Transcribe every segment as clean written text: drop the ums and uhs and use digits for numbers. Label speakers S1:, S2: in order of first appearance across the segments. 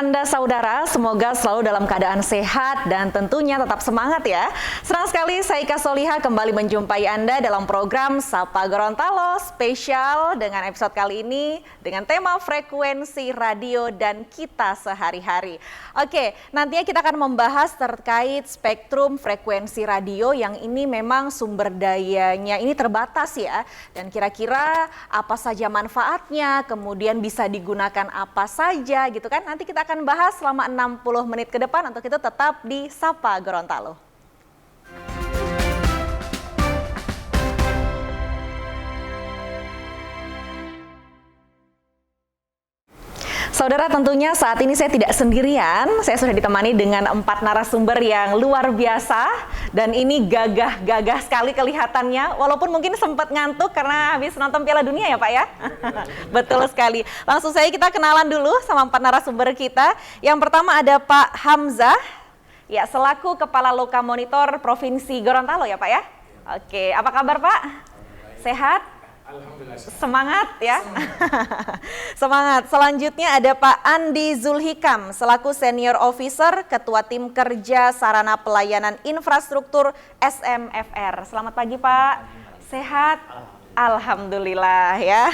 S1: Anda saudara? Semoga selalu dalam keadaan sehat dan tentunya tetap semangat ya. Senang sekali saya Ika Soliha kembali menjumpai Anda dalam program Sapa Gorontalo spesial dengan episode kali ini dengan tema frekuensi radio dan kita sehari-hari. Oke, nantinya kita akan membahas terkait spektrum frekuensi radio yang ini memang sumber dayanya ini terbatas ya. Dan kira-kira apa saja manfaatnya, kemudian bisa digunakan apa saja gitu kan. Nanti kita akan bahas selama 60 menit ke depan untuk itu tetap di Sapa Gorontalo. Saudara, tentunya saat ini saya tidak sendirian, saya sudah ditemani dengan 4 narasumber yang luar biasa dan ini gagah-gagah sekali kelihatannya, walaupun mungkin sempat ngantuk karena habis nonton Piala Dunia ya Pak ya? Betul sekali. Langsung saja kita kenalan dulu sama 4 narasumber kita. Yang pertama ada Pak Hamzah, ya selaku Kepala Loka Monitor Provinsi Gorontalo ya Pak ya? Oke, apa kabar Pak? Sehat?
S2: Alhamdulillah.
S1: Semangat ya. Semangat. Selanjutnya ada Pak Andi Zulhikam selaku Senior Officer Ketua Tim Kerja Sarana Pelayanan Infrastruktur SMFR. Selamat pagi Pak. Sehat? Alhamdulillah ya.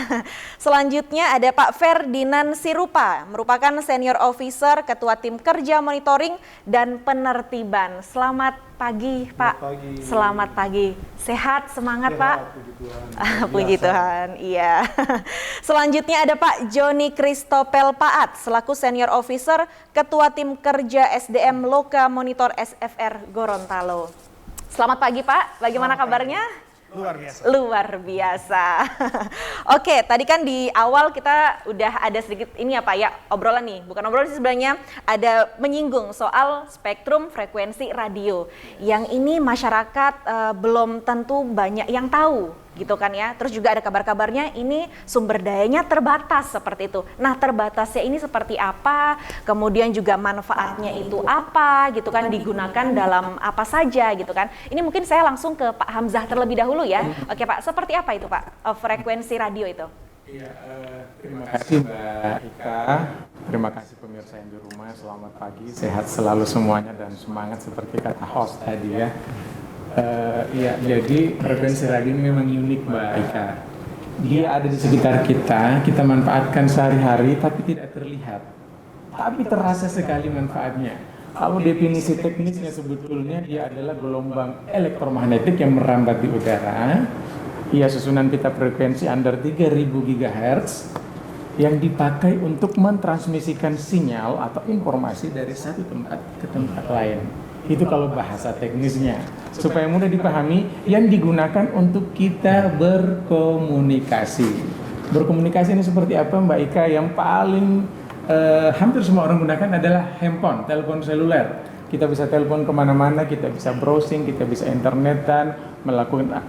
S1: Selanjutnya ada Pak Ferdinand Sirupa, merupakan Senior Officer Ketua Tim Kerja Monitoring dan Penertiban. Selamat pagi Pak.
S2: Pagi.
S1: Selamat pagi. Sehat, semangat
S2: Sehat,
S1: Pak.
S2: puji Tuhan.
S1: Puji Tuhan, iya. Selanjutnya ada Pak Joni Kristopel Paat, selaku Senior Officer Ketua Tim Kerja SDM Loka Monitor SFR Gorontalo. Selamat pagi Pak, bagaimana kabarnya?
S2: Luar biasa.
S1: Luar biasa. Oke, tadi kan di awal kita udah ada sedikit ini ya Pak ya, obrolan nih. Bukan obrolan sih sebenarnya, ada menyinggung soal spektrum frekuensi radio. Yang ini masyarakat belum tentu banyak yang tahu gitu kan ya. Terus juga ada kabar-kabarnya ini sumber dayanya terbatas seperti itu. Nah, terbatasnya ini seperti apa? Kemudian juga manfaatnya itu apa gitu kan, digunakan dalam apa saja gitu kan. Ini mungkin saya langsung ke Pak Hamzah terlebih dahulu ya. Oke Pak, seperti apa itu Pak frekuensi radio itu?
S2: Iya, terima kasih Mbak Ika. Terima kasih pemirsa yang di rumah. Selamat pagi, sehat selalu semuanya dan semangat seperti kata host tadi ya. Iya, jadi frekuensi radio ini memang unik Mbak Ika. Dia ada di sekitar kita manfaatkan sehari-hari tapi tidak terlihat. Tapi terasa sekali manfaatnya. Kalau definisi teknisnya sebetulnya dia adalah gelombang elektromagnetik yang merambat di udara. Ia susunan pita frekuensi under 3000 GHz yang dipakai untuk mentransmisikan sinyal atau informasi dari satu tempat ke tempat lain. Itu kalau bahasa teknisnya. Supaya mudah dipahami, yang digunakan untuk kita berkomunikasi. Berkomunikasi ini seperti apa Mbak Ika? Yang paling hampir semua orang gunakan adalah handphone, telepon seluler. Kita bisa telepon kemana-mana, kita bisa browsing, kita bisa internetan,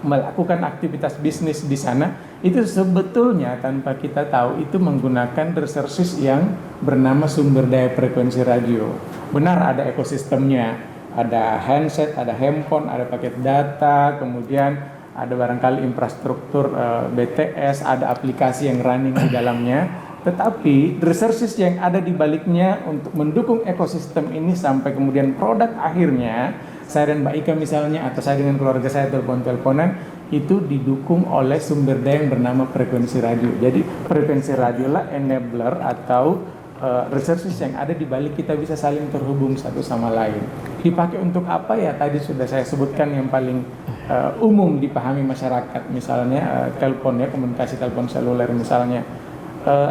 S2: melakukan aktivitas bisnis di sana. Itu sebetulnya tanpa kita tahu itu menggunakan resources yang bernama sumber daya frekuensi radio. Benar ada ekosistemnya. Ada handset, ada handphone, ada paket data, kemudian ada barangkali infrastruktur BTS, ada aplikasi yang running di dalamnya. Tetapi resources yang ada di baliknya untuk mendukung ekosistem ini sampai kemudian produk akhirnya, saya dan Mbak Ika misalnya, atau saya dengan keluarga saya telepon-teleponan, itu didukung oleh sumber daya yang bernama frekuensi radio. Jadi frekuensi radio lah enabler atau resources yang ada di balik kita bisa saling terhubung satu sama lain. Dipakai untuk apa ya? Tadi sudah saya sebutkan yang paling umum dipahami masyarakat, misalnya telepon ya, komunikasi telepon seluler misalnya.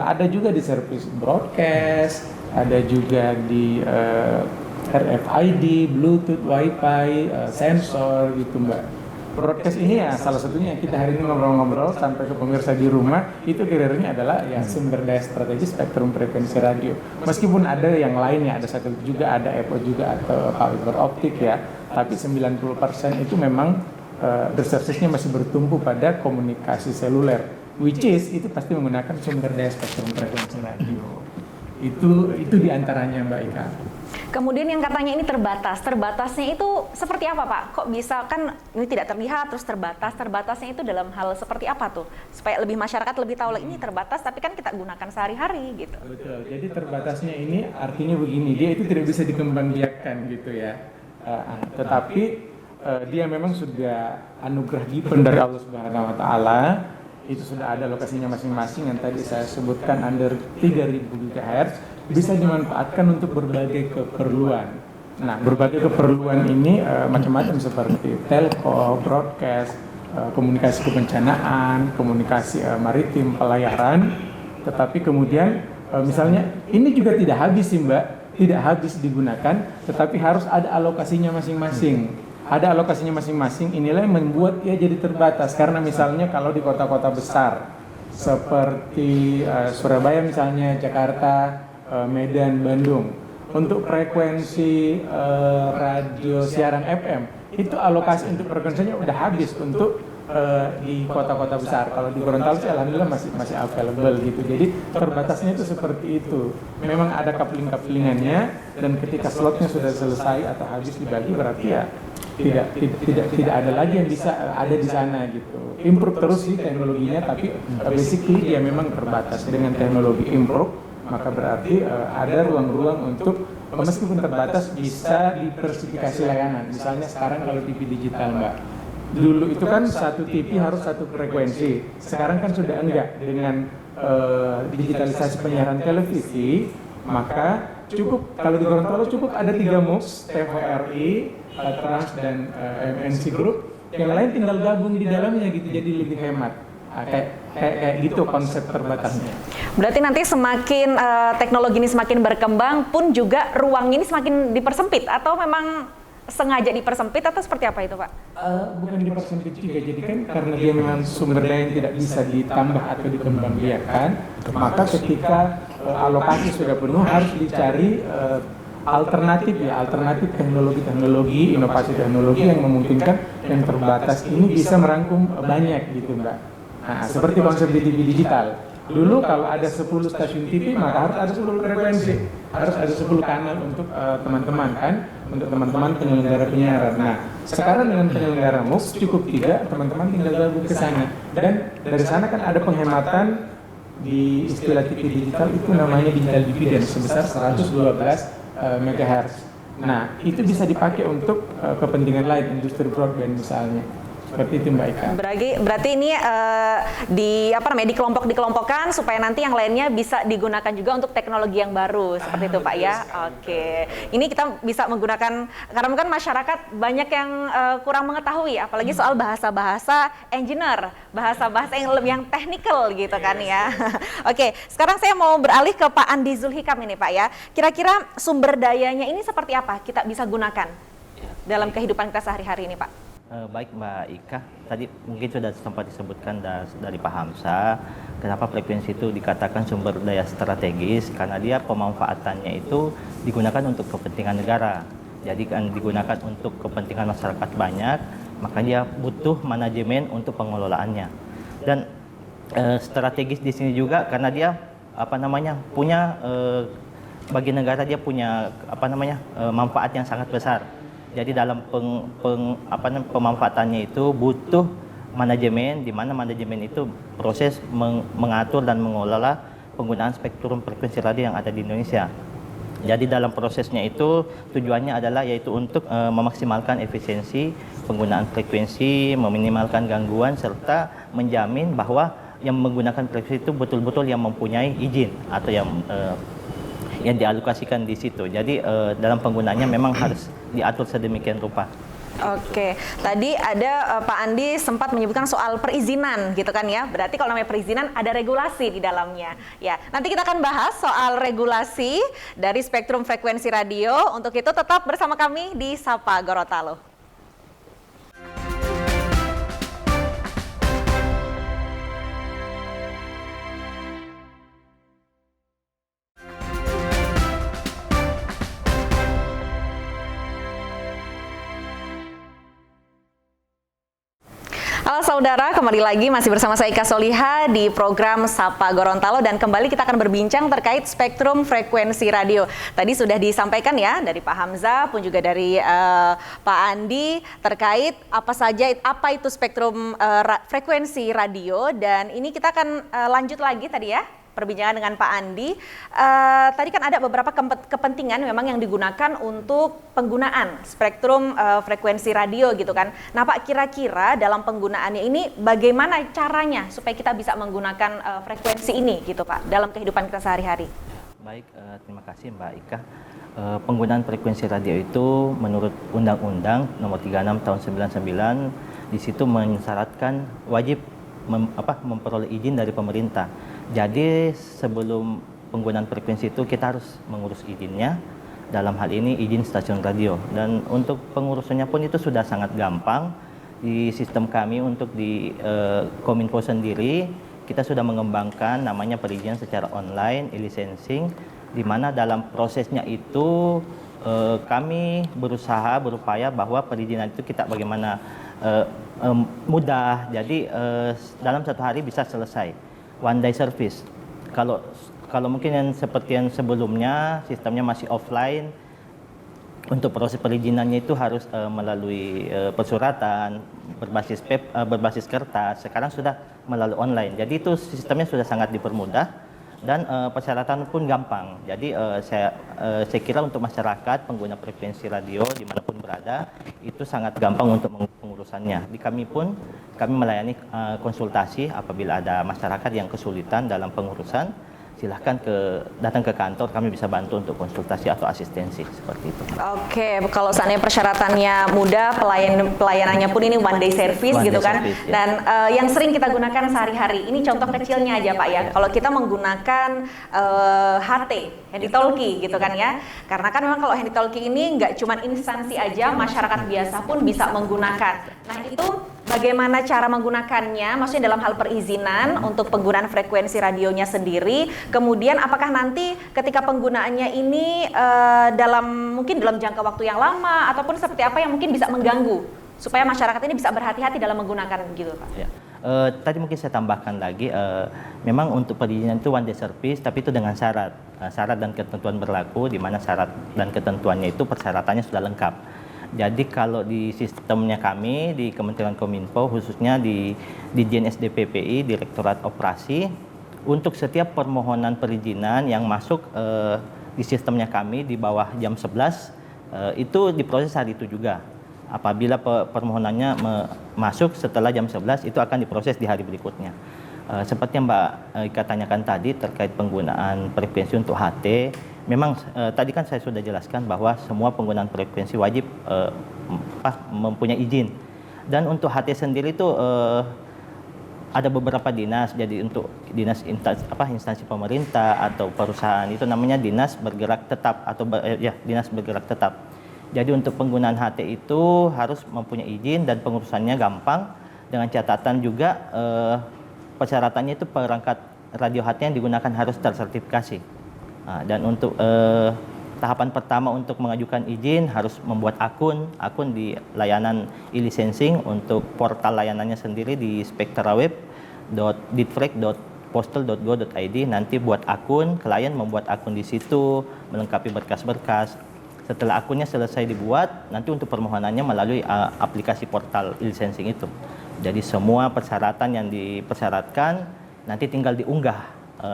S2: Ada juga di service broadcast, ada juga di RFID, Bluetooth, Wi-Fi, sensor gitu Mbak. Broadcast ini ya salah satunya kita hari ini ngobrol-ngobrol sampai ke pemirsa di rumah, itu carrier-nya adalah ya sumber daya strategis spektrum frekuensi radio. Meskipun ada yang lainnya, ada satelit juga, ada EPO juga atau fiber optik ya, tapi 90% itu memang resources-nya masih bertumpu pada komunikasi seluler, which is itu pasti menggunakan sumber daya spektrum frekuensi radio. Itu diantaranya Mbak Ika.
S1: Kemudian yang katanya ini terbatas, terbatasnya itu seperti apa Pak? Kok bisa kan ini tidak terlihat terus terbatas, terbatasnya itu dalam hal seperti apa tuh? Supaya lebih masyarakat lebih tahu ini terbatas tapi kan kita gunakan sehari-hari gitu.
S2: Betul, jadi terbatasnya ini artinya begini, dia itu tidak bisa dikembangbiakkan gitu ya. Tetapi dia memang sudah anugerah given dari Allah Subhanahu wa taala. Itu sudah ada lokasinya masing-masing yang tadi saya sebutkan under 3000 GHz bisa dimanfaatkan untuk berbagai keperluan. Nah, berbagai keperluan ini macam-macam seperti telco, broadcast, komunikasi kebencanaan, komunikasi maritim, pelayaran. Tetapi kemudian misalnya ini juga tidak habis sih Mbak, tidak habis digunakan, tetapi harus ada alokasinya masing-masing. Ada alokasinya masing-masing, inilah yang membuat dia jadi terbatas. Karena misalnya kalau di kota-kota besar seperti Surabaya misalnya, Jakarta, Medan, Bandung, untuk frekuensi radio siaran FM itu alokasi untuk frekuensinya udah habis untuk di kota-kota besar. Kalau di Gorontalo sih alhamdulillah masih available gitu. Jadi terbatasnya itu seperti itu. Memang ada coupling-couplingannya, dan ketika slotnya sudah selesai atau habis dibagi berarti ya tidak ada lagi yang bisa ada di sana gitu. Improve terus sih teknologinya, tapi basically dia memang terbatas. Dengan teknologi improve maka berarti ada ruang-ruang untuk meskipun terbatas bisa diversifikasi layanan. Misalnya sekarang kalau TV digital Mbak, dulu itu kan satu TV harus satu frekuensi, sekarang kan sudah enggak. Dengan digitalisasi penyiaran televisi, maka cukup kalau di Gorontalo cukup ada 3 MUX, TVRI, Trans dan MNC Group, yang lain tinggal gabung di dalamnya gitu, jadi lebih hemat. Kayak gitu konsep terbatasnya.
S1: Berarti nanti semakin teknologi ini semakin berkembang pun juga ruang ini semakin dipersempit, atau memang sengaja dipersempit atau seperti apa itu Pak?
S2: Bukan dipersempit juga, jadi kan karena dia memang sumber daya yang tidak bisa ditambah atau dikembangbiakkan, maka ketika alokasi sudah penuh harus dicari alternatif teknologi, inovasi teknologi yang memungkinkan yang terbatas ini bisa merangkum banyak gitu Mbak. Nah, seperti konsep di TV digital. Dulu kalau ada 10 stasiun TV maka harus ada 10 frekuensi, harus ada 10 kanal untuk teman-teman kan, untuk teman-teman penyelenggara penyiaran. Nah, sekarang dengan penyelenggara MUX cukup 3, teman-teman tinggal gabung ke sana. Dan dari sana kan ada penghematan di istilah TV digital itu namanya digital dividend sebesar 112 MHz. Nah, itu bisa dipakai untuk kepentingan lain, industri broadband misalnya. Seperti itu Mbak Ika.
S1: Berarti ini dikelompokkan supaya nanti yang lainnya bisa digunakan juga untuk teknologi yang baru seperti itu Pak ya. Oke. Ini kita bisa menggunakan karena kan masyarakat banyak yang kurang mengetahui apalagi soal bahasa-bahasa engineer, bahasa-bahasa yang technical gitu kan ya. Oke, sekarang saya mau beralih ke Pak Andi Zulhikam ini Pak ya. Kira-kira sumber dayanya ini seperti apa kita bisa gunakan dalam kehidupan kita sehari-hari ini Pak?
S3: Baik Mbak Ika, tadi mungkin sudah sempat disebutkan dari Pak Hamzah, kenapa frekuensi itu dikatakan sumber daya strategis, karena dia pemanfaatannya itu digunakan untuk kepentingan negara. Jadi kan digunakan untuk kepentingan masyarakat banyak, maka dia butuh manajemen untuk pengelolaannya. Dan strategis di sini juga karena dia punya bagi negara dia punya manfaat yang sangat besar. Jadi dalam pemanfaatannya itu butuh manajemen, di mana manajemen itu proses mengatur dan mengelola penggunaan spektrum frekuensi radio yang ada di Indonesia. Jadi dalam prosesnya itu tujuannya adalah yaitu untuk memaksimalkan efisiensi penggunaan frekuensi, meminimalkan gangguan serta menjamin bahwa yang menggunakan frekuensi itu betul-betul yang mempunyai izin atau yang dialokasikan di situ. Jadi dalam penggunaannya memang harus diatur sedemikian rupa.
S1: Oke, tadi ada Pak Andi sempat menyebutkan soal perizinan gitu kan ya. Berarti kalau namanya perizinan ada regulasi di dalamnya. Ya, nanti kita akan bahas soal regulasi dari spektrum frekuensi radio. Untuk itu tetap bersama kami di Sapa Gorontalo. Halo saudara, kembali lagi masih bersama saya Ika Soliha di program Sapa Gorontalo dan kembali kita akan berbincang terkait spektrum frekuensi radio. Tadi sudah disampaikan ya dari Pak Hamzah pun juga dari Pak Andi terkait apa itu spektrum frekuensi radio, dan ini kita akan lanjut lagi tadi ya perbincangan dengan Pak Andi. Tadi kan ada beberapa kepentingan memang yang digunakan untuk penggunaan spektrum frekuensi radio gitu kan. Nah Pak, kira-kira dalam penggunaannya ini bagaimana caranya supaya kita bisa menggunakan frekuensi ini gitu Pak dalam kehidupan kita sehari-hari?
S3: Baik, terima kasih Mbak Ika. Penggunaan frekuensi radio itu menurut Undang-Undang Nomor 36 Tahun 99 di situ mensyaratkan wajib memperoleh izin dari pemerintah. Jadi sebelum penggunaan frekuensi itu kita harus mengurus izinnya, dalam hal ini izin stasiun radio. Dan untuk pengurusannya pun itu sudah sangat gampang. Di sistem kami untuk di Kominfo sendiri, kita sudah mengembangkan namanya perizinan secara online, e-licensing, di mana dalam prosesnya itu kami berupaya bahwa perizinan itu kita bagaimana mudah. Jadi dalam satu hari bisa selesai. One day service. Kalau mungkin yang seperti yang sebelumnya sistemnya masih offline, untuk proses perizinannya itu harus melalui persuratan berbasis kertas. Sekarang sudah melalui online. Jadi itu sistemnya sudah sangat dipermudah dan persyaratan pun gampang. Jadi saya kira untuk masyarakat pengguna frekuensi radio dimanapun berada itu sangat gampang untuk pengurusannya. Di kami melayani konsultasi apabila ada masyarakat yang kesulitan dalam pengurusan, silahkan datang ke kantor, kami bisa bantu untuk konsultasi atau asistensi seperti itu.
S1: Oke, kalau seandainya persyaratannya mudah, pelayanannya pun ini one day service gitu kan.
S3: Service, ya.
S1: Dan yang sering kita gunakan sehari-hari, ini contoh kecilnya aja Pak ya. Kalau kita menggunakan HT, handy talkie gitu kan ya. Karena kan memang kalau handy talkie ini nggak cuma instansi aja, masyarakat biasa pun bisa menggunakan. Nah itu bagaimana cara menggunakannya, maksudnya dalam hal perizinan untuk penggunaan frekuensi radionya sendiri, kemudian apakah nanti ketika penggunaannya ini mungkin dalam jangka waktu yang lama ataupun seperti apa yang mungkin bisa mengganggu supaya masyarakat ini bisa berhati-hati dalam menggunakan gitu Pak.
S3: Ya. Tadi mungkin saya tambahkan lagi, memang untuk perizinan itu one day service, tapi itu dengan syarat dan ketentuan berlaku, di mana syarat dan ketentuannya itu persyaratannya sudah lengkap. Jadi kalau di sistemnya kami di Kementerian Kominfo, khususnya di Ditjen SDPPI, Direktorat Operasi, untuk setiap permohonan perizinan yang masuk di sistemnya kami di bawah jam 11 itu diproses hari itu juga. Apabila permohonannya masuk setelah jam 11 itu akan diproses di hari berikutnya. Seperti yang Mbak Ika tanyakan tadi terkait penggunaan frekuensi untuk HT, memang tadi kan saya sudah jelaskan bahwa semua penggunaan frekuensi wajib mempunyai izin. Dan untuk HT sendiri itu ada beberapa dinas. Jadi untuk instansi pemerintah atau perusahaan itu namanya dinas bergerak tetap atau dinas bergerak tetap. Jadi untuk penggunaan HT itu harus mempunyai izin dan pengurusannya gampang, dengan catatan juga persyaratannya itu perangkat radio HT yang digunakan harus tersertifikasi. Dan untuk tahapan pertama untuk mengajukan izin harus membuat akun di layanan e-licensing. Untuk portal layanannya sendiri di spektaraweb.ditfrek.postal.go.id. Nanti buat akun, klien membuat akun di situ, melengkapi berkas-berkas. Setelah akunnya selesai dibuat, nanti untuk permohonannya melalui aplikasi portal e-licensing itu. Jadi semua persyaratan yang dipersyaratkan nanti tinggal diunggah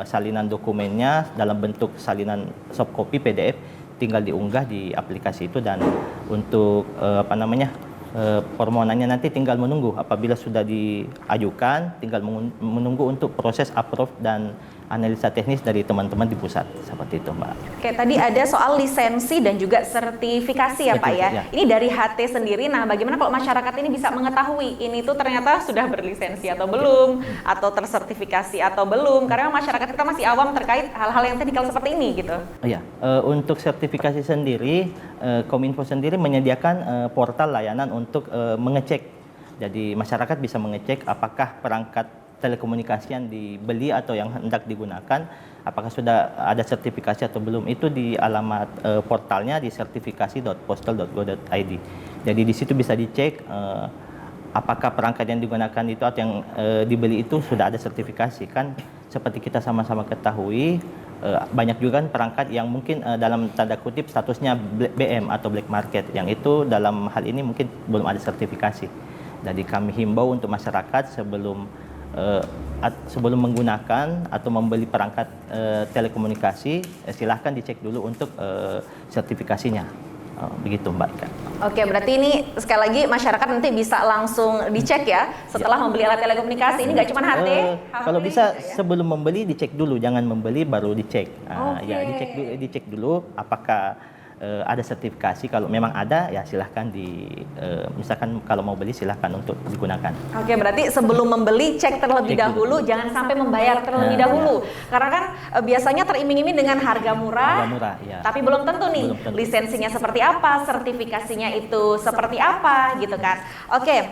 S3: salinan dokumennya dalam bentuk salinan soft copy PDF, tinggal diunggah di aplikasi itu. Dan untuk permohonannya nanti tinggal menunggu, apabila sudah diajukan tinggal menunggu untuk proses approve dan analisa teknis dari teman-teman di pusat, seperti itu Mbak.
S1: Oke, tadi ada soal lisensi dan juga sertifikasi ya Pak ya. Ini dari HT sendiri. Nah, bagaimana kalau masyarakat ini bisa mengetahui ini tuh ternyata sudah berlisensi atau belum, atau tersertifikasi atau belum? Karena masyarakat kita masih awam terkait hal-hal yang teknikal seperti ini gitu.
S3: Iya, untuk sertifikasi sendiri, Kominfo sendiri menyediakan portal layanan untuk mengecek. Jadi masyarakat bisa mengecek apakah perangkat telekomunikasi yang dibeli atau yang hendak digunakan apakah sudah ada sertifikasi atau belum. Itu di alamat portalnya di sertifikasi.postal.go.id. Jadi di situ bisa dicek apakah perangkat yang digunakan itu atau yang dibeli itu sudah ada sertifikasi. Kan seperti kita sama-sama ketahui, banyak juga kan perangkat yang mungkin dalam tanda kutip statusnya BM atau black market, yang itu dalam hal ini mungkin belum ada sertifikasi. Jadi kami himbau untuk masyarakat sebelum menggunakan atau membeli perangkat telekomunikasi, silahkan dicek dulu untuk sertifikasinya. Begitu Mbak Ika.
S1: Oke, berarti ini sekali lagi masyarakat nanti bisa langsung dicek ya setelah membeli alat telekomunikasi. Ini nggak cuma HP.
S3: Kalau bisa sebelum membeli dicek dulu, jangan membeli baru dicek. Ya dicek dulu apakah ada sertifikasi. Kalau memang ada, ya silahkan misalkan kalau mau beli silahkan untuk digunakan.
S1: Oke, berarti sebelum membeli cek terlebih dahulu, jangan sampai membayar terlebih dahulu. Karena kan biasanya teriming-iming dengan harga murah,
S3: ya.
S1: tapi belum tentu nih lisensinya seperti apa, sertifikasinya itu seperti apa, gitu kan. Oke,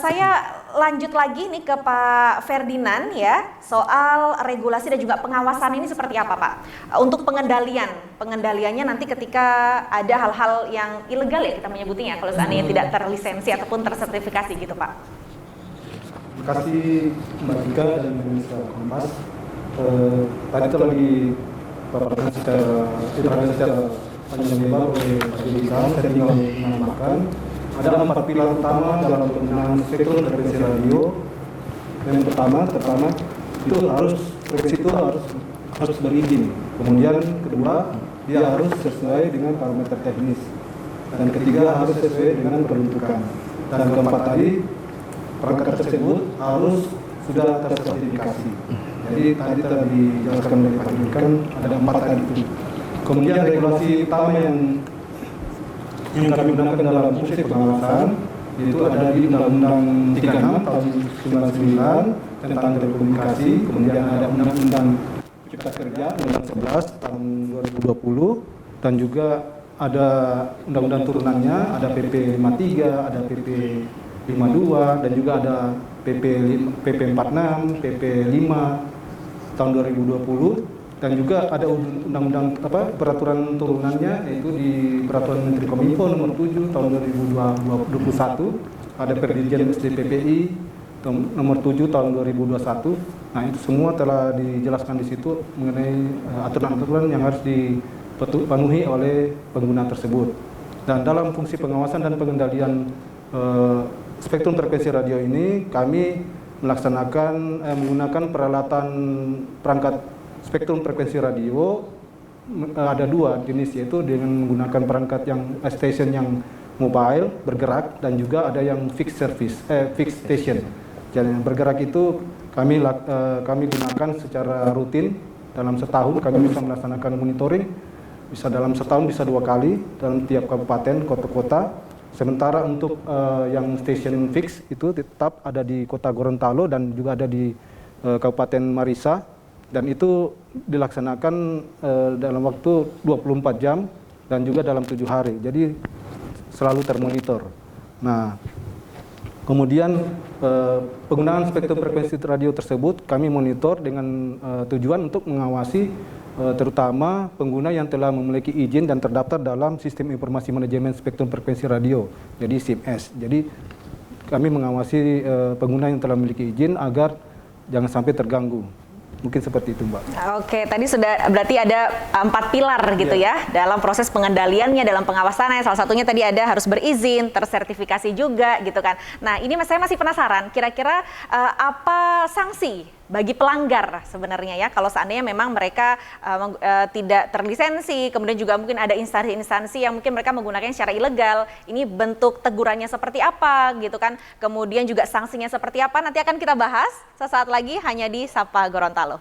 S1: saya lanjut lagi nih ke Pak Ferdinand ya, soal regulasi dan juga pengawasan ini seperti apa Pak? Untuk pengendaliannya nanti ketika ada hal-hal yang ilegal ya kita menyebutnya, kalau seandainya tidak terlisensi ataupun tersertifikasi gitu Pak.
S4: Terima kasih Mbak Ika dan Pemirsa Kompas. Tadi telah dipaparkan secara panjang lebar oleh Pak Ika. Saya tinggal menambahkan ada 4 pilar utama dalam penggunaan spektrum frekuensi radio. Yang pertama itu frekuensi itu harus berizin. Kemudian kedua, dia harus sesuai dengan parameter teknis. Dan ketiga, harus sesuai dengan peruntukan. Dan keempat tadi, perangkat tersebut harus sudah tersertifikasi. Jadi tadi telah dijelaskan oleh Pak Dirkan, ada 4 tadi itu. Kemudian regulasi utama yang kami gunakan dalam fungsi pengawasan itu ada di Undang-Undang 36 tahun 99 tentang telekomunikasi, kemudian ada Undang-Undang Cipta Kerja Undang 11 tahun 2020, dan juga ada undang-undang turunannya, ada PP 53, ada PP 52, dan juga ada PP 46, PP 5 tahun 2020. Dan juga ada undang-undang peraturan turunannya, yaitu di Peraturan Menteri Kominfo nomor 7 tahun 2021, ada Perdirjen SDPPI nomor 7 tahun 2021. Nah, itu semua telah dijelaskan di situ mengenai aturan-aturan yang harus dipenuhi oleh pengguna tersebut. Dan dalam fungsi pengawasan dan pengendalian spektrum frekuensi radio ini, kami menggunakan peralatan perangkat spektrum frekuensi radio. Ada 2 jenis, yaitu dengan menggunakan perangkat yang station yang mobile bergerak, dan juga ada yang fixed station. Jadi yang bergerak itu kami gunakan secara rutin. Dalam setahun kami bisa melaksanakan monitoring, bisa dalam setahun bisa 2 kali dalam tiap kabupaten kota-kota. Sementara untuk yang station fix itu tetap ada di Kota Gorontalo dan juga ada di Kabupaten Marissa. Dan itu dilaksanakan dalam waktu 24 jam dan juga dalam 7 hari. Jadi selalu termonitor. Nah, kemudian penggunaan spektrum frekuensi radio tersebut kami monitor dengan tujuan untuk mengawasi terutama pengguna yang telah memiliki izin dan terdaftar dalam Sistem Informasi Manajemen Spektrum Frekuensi Radio, jadi SIMS. Jadi kami mengawasi pengguna yang telah memiliki izin agar jangan sampai terganggu. Mungkin seperti itu, Mbak.
S1: Oke, tadi sudah berarti ada 4 pilar gitu ya dalam proses pengendaliannya, dalam pengawasannya. Salah satunya tadi ada harus berizin, tersertifikasi juga gitu kan. Nah, ini saya masih penasaran, kira-kira apa sanksi bagi pelanggar sebenarnya ya kalau seandainya memang mereka tidak terlisensi, kemudian juga mungkin ada instansi-instansi yang mungkin mereka menggunakannya secara ilegal. Ini bentuk tegurannya seperti apa gitu kan, kemudian juga sanksinya seperti apa, nanti akan kita bahas sesaat lagi hanya di Sapa Gorontalo.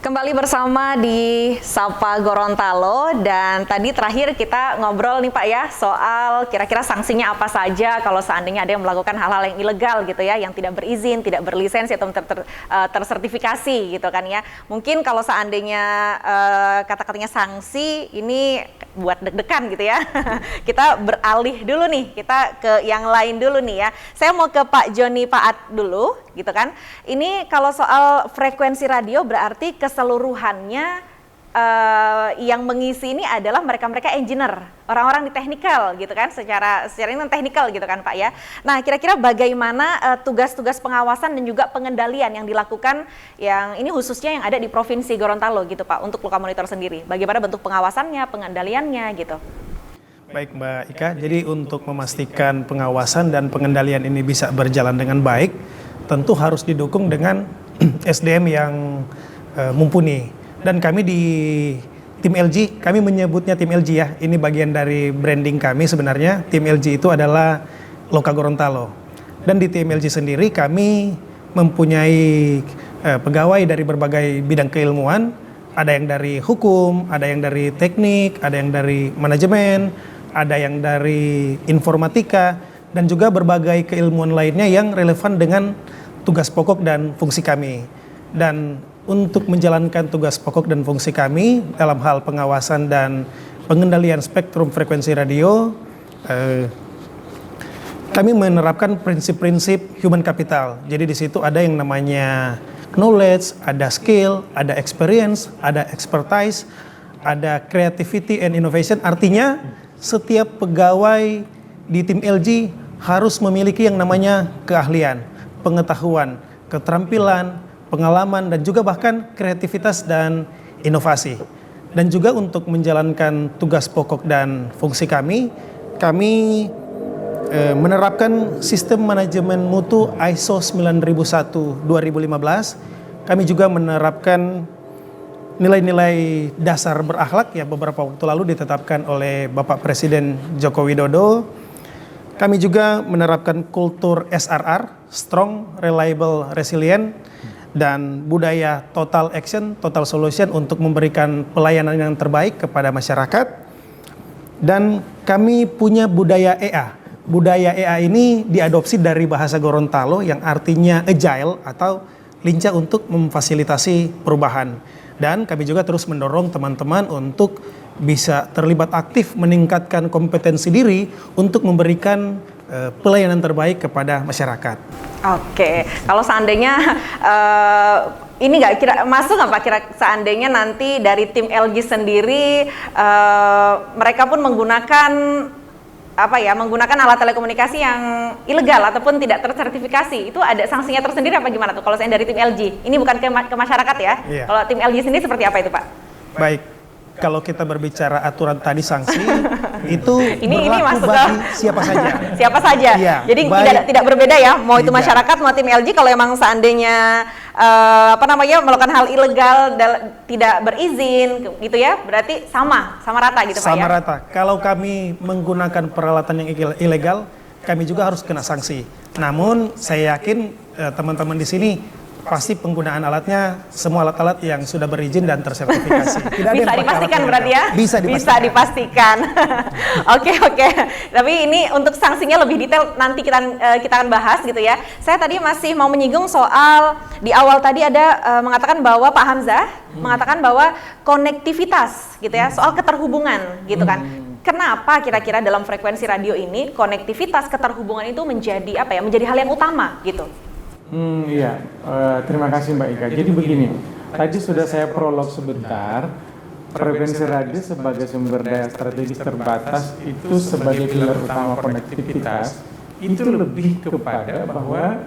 S1: Kembali bersama di Sapa Gorontalo, dan tadi terakhir kita ngobrol nih Pak ya soal kira-kira sanksinya apa saja kalau seandainya ada yang melakukan hal-hal yang ilegal gitu ya, yang tidak berizin, tidak berlisensi atau tersertifikasi gitu kan ya. Mungkin kalau seandainya kata-katanya sanksi ini buat deg-degan gitu ya. Kita beralih dulu nih, kita ke yang lain dulu nih ya. Saya mau ke Pak Joni Paat dulu gitu kan. Ini kalau soal frekuensi radio berarti keseluruhannya yang mengisi ini adalah mereka-mereka engineer, orang-orang di teknikal gitu kan, secara ini teknikal gitu kan Pak ya. Nah kira-kira bagaimana tugas-tugas pengawasan dan juga pengendalian yang dilakukan yang ini khususnya yang ada di Provinsi Gorontalo gitu Pak untuk Loka Monitor sendiri, bagaimana bentuk pengawasannya, pengendaliannya gitu.
S5: Baik Mbak Ika, jadi untuk memastikan pengawasan dan pengendalian ini bisa berjalan dengan baik, tentu harus didukung dengan SDM yang mumpuni. Dan kami di tim LG, kami menyebutnya tim LG ya, ini bagian dari branding kami sebenarnya. Tim LG itu adalah Loka Gorontalo. Dan di tim LG sendiri kami mempunyai pegawai dari berbagai bidang keilmuan, ada yang dari hukum, ada yang dari teknik, ada yang dari manajemen, ada yang dari informatika, dan juga berbagai keilmuan lainnya yang relevan dengan tugas pokok dan fungsi kami. Dan untuk menjalankan tugas pokok dan fungsi kami dalam hal pengawasan dan pengendalian spektrum frekuensi radio, kami menerapkan prinsip-prinsip human capital. Jadi di situ ada yang namanya knowledge, ada skill, ada experience, ada expertise, ada creativity and innovation. Artinya setiap pegawai di tim LG harus memiliki yang namanya keahlian, pengetahuan, keterampilan, pengalaman, dan juga bahkan kreativitas dan inovasi. Dan juga untuk menjalankan tugas pokok dan fungsi kami menerapkan sistem manajemen mutu ISO 9001-2015. Kami juga menerapkan nilai-nilai dasar berakhlak yang beberapa waktu lalu ditetapkan oleh Bapak Presiden Joko Widodo. Kami juga menerapkan kultur SRR, Strong, Reliable, Resilient, dan budaya total action, total solution untuk memberikan pelayanan yang terbaik kepada masyarakat. Dan kami punya budaya EA. Budaya EA ini diadopsi dari bahasa Gorontalo yang artinya agile atau lincah untuk memfasilitasi perubahan. Dan kami juga terus mendorong teman-teman untuk bisa terlibat aktif meningkatkan kompetensi diri untuk memberikan pelayanan terbaik kepada masyarakat.
S1: Oke, kalau seandainya ini nggak masuk nggak Pak, kira seandainya nanti dari tim LG sendiri mereka pun menggunakan menggunakan alat telekomunikasi yang ilegal ataupun tidak tersertifikasi, itu ada sanksinya tersendiri apa gimana tuh? Kalau saya dari tim LG, ini bukan ke masyarakat ya. Iya. Kalau tim LG sendiri seperti apa itu Pak?
S5: Baik. Kalau kita berbicara aturan tadi sanksi itu
S1: ini
S5: berlaku bagi siapa saja.
S1: Siapa saja. Ya, jadi tidak berbeda ya, mau itu masyarakat mau tim LG. Kalau emang seandainya melakukan hal ilegal tidak berizin gitu ya, berarti sama rata gitu Pak ya. Sama
S5: rata. Kalau kami menggunakan peralatan yang ilegal, kami juga harus kena sanksi. Namun saya yakin teman-teman di sini pasti penggunaan alatnya semua alat-alat yang sudah berizin dan tersertifikasi.
S1: Bisa dipastikan berarti ya?
S5: Bisa
S1: dipastikan. Oke. Tapi ini untuk sanksinya lebih detail nanti kita akan bahas gitu ya. Saya tadi masih mau menyinggung soal di awal tadi ada mengatakan bahwa Pak Hamzah mengatakan bahwa konektivitas gitu ya, soal keterhubungan gitu kan. Kenapa kira-kira dalam frekuensi radio ini konektivitas keterhubungan itu menjadi menjadi hal yang utama gitu?
S2: Iya, terima kasih Mbak Ika. Jadi begini, tadi sudah saya prolog sebentar. Frekuensi radio sebagai sumber daya strategis terbatas itu sebagai pilar utama konektivitas itu lebih kepada bahwa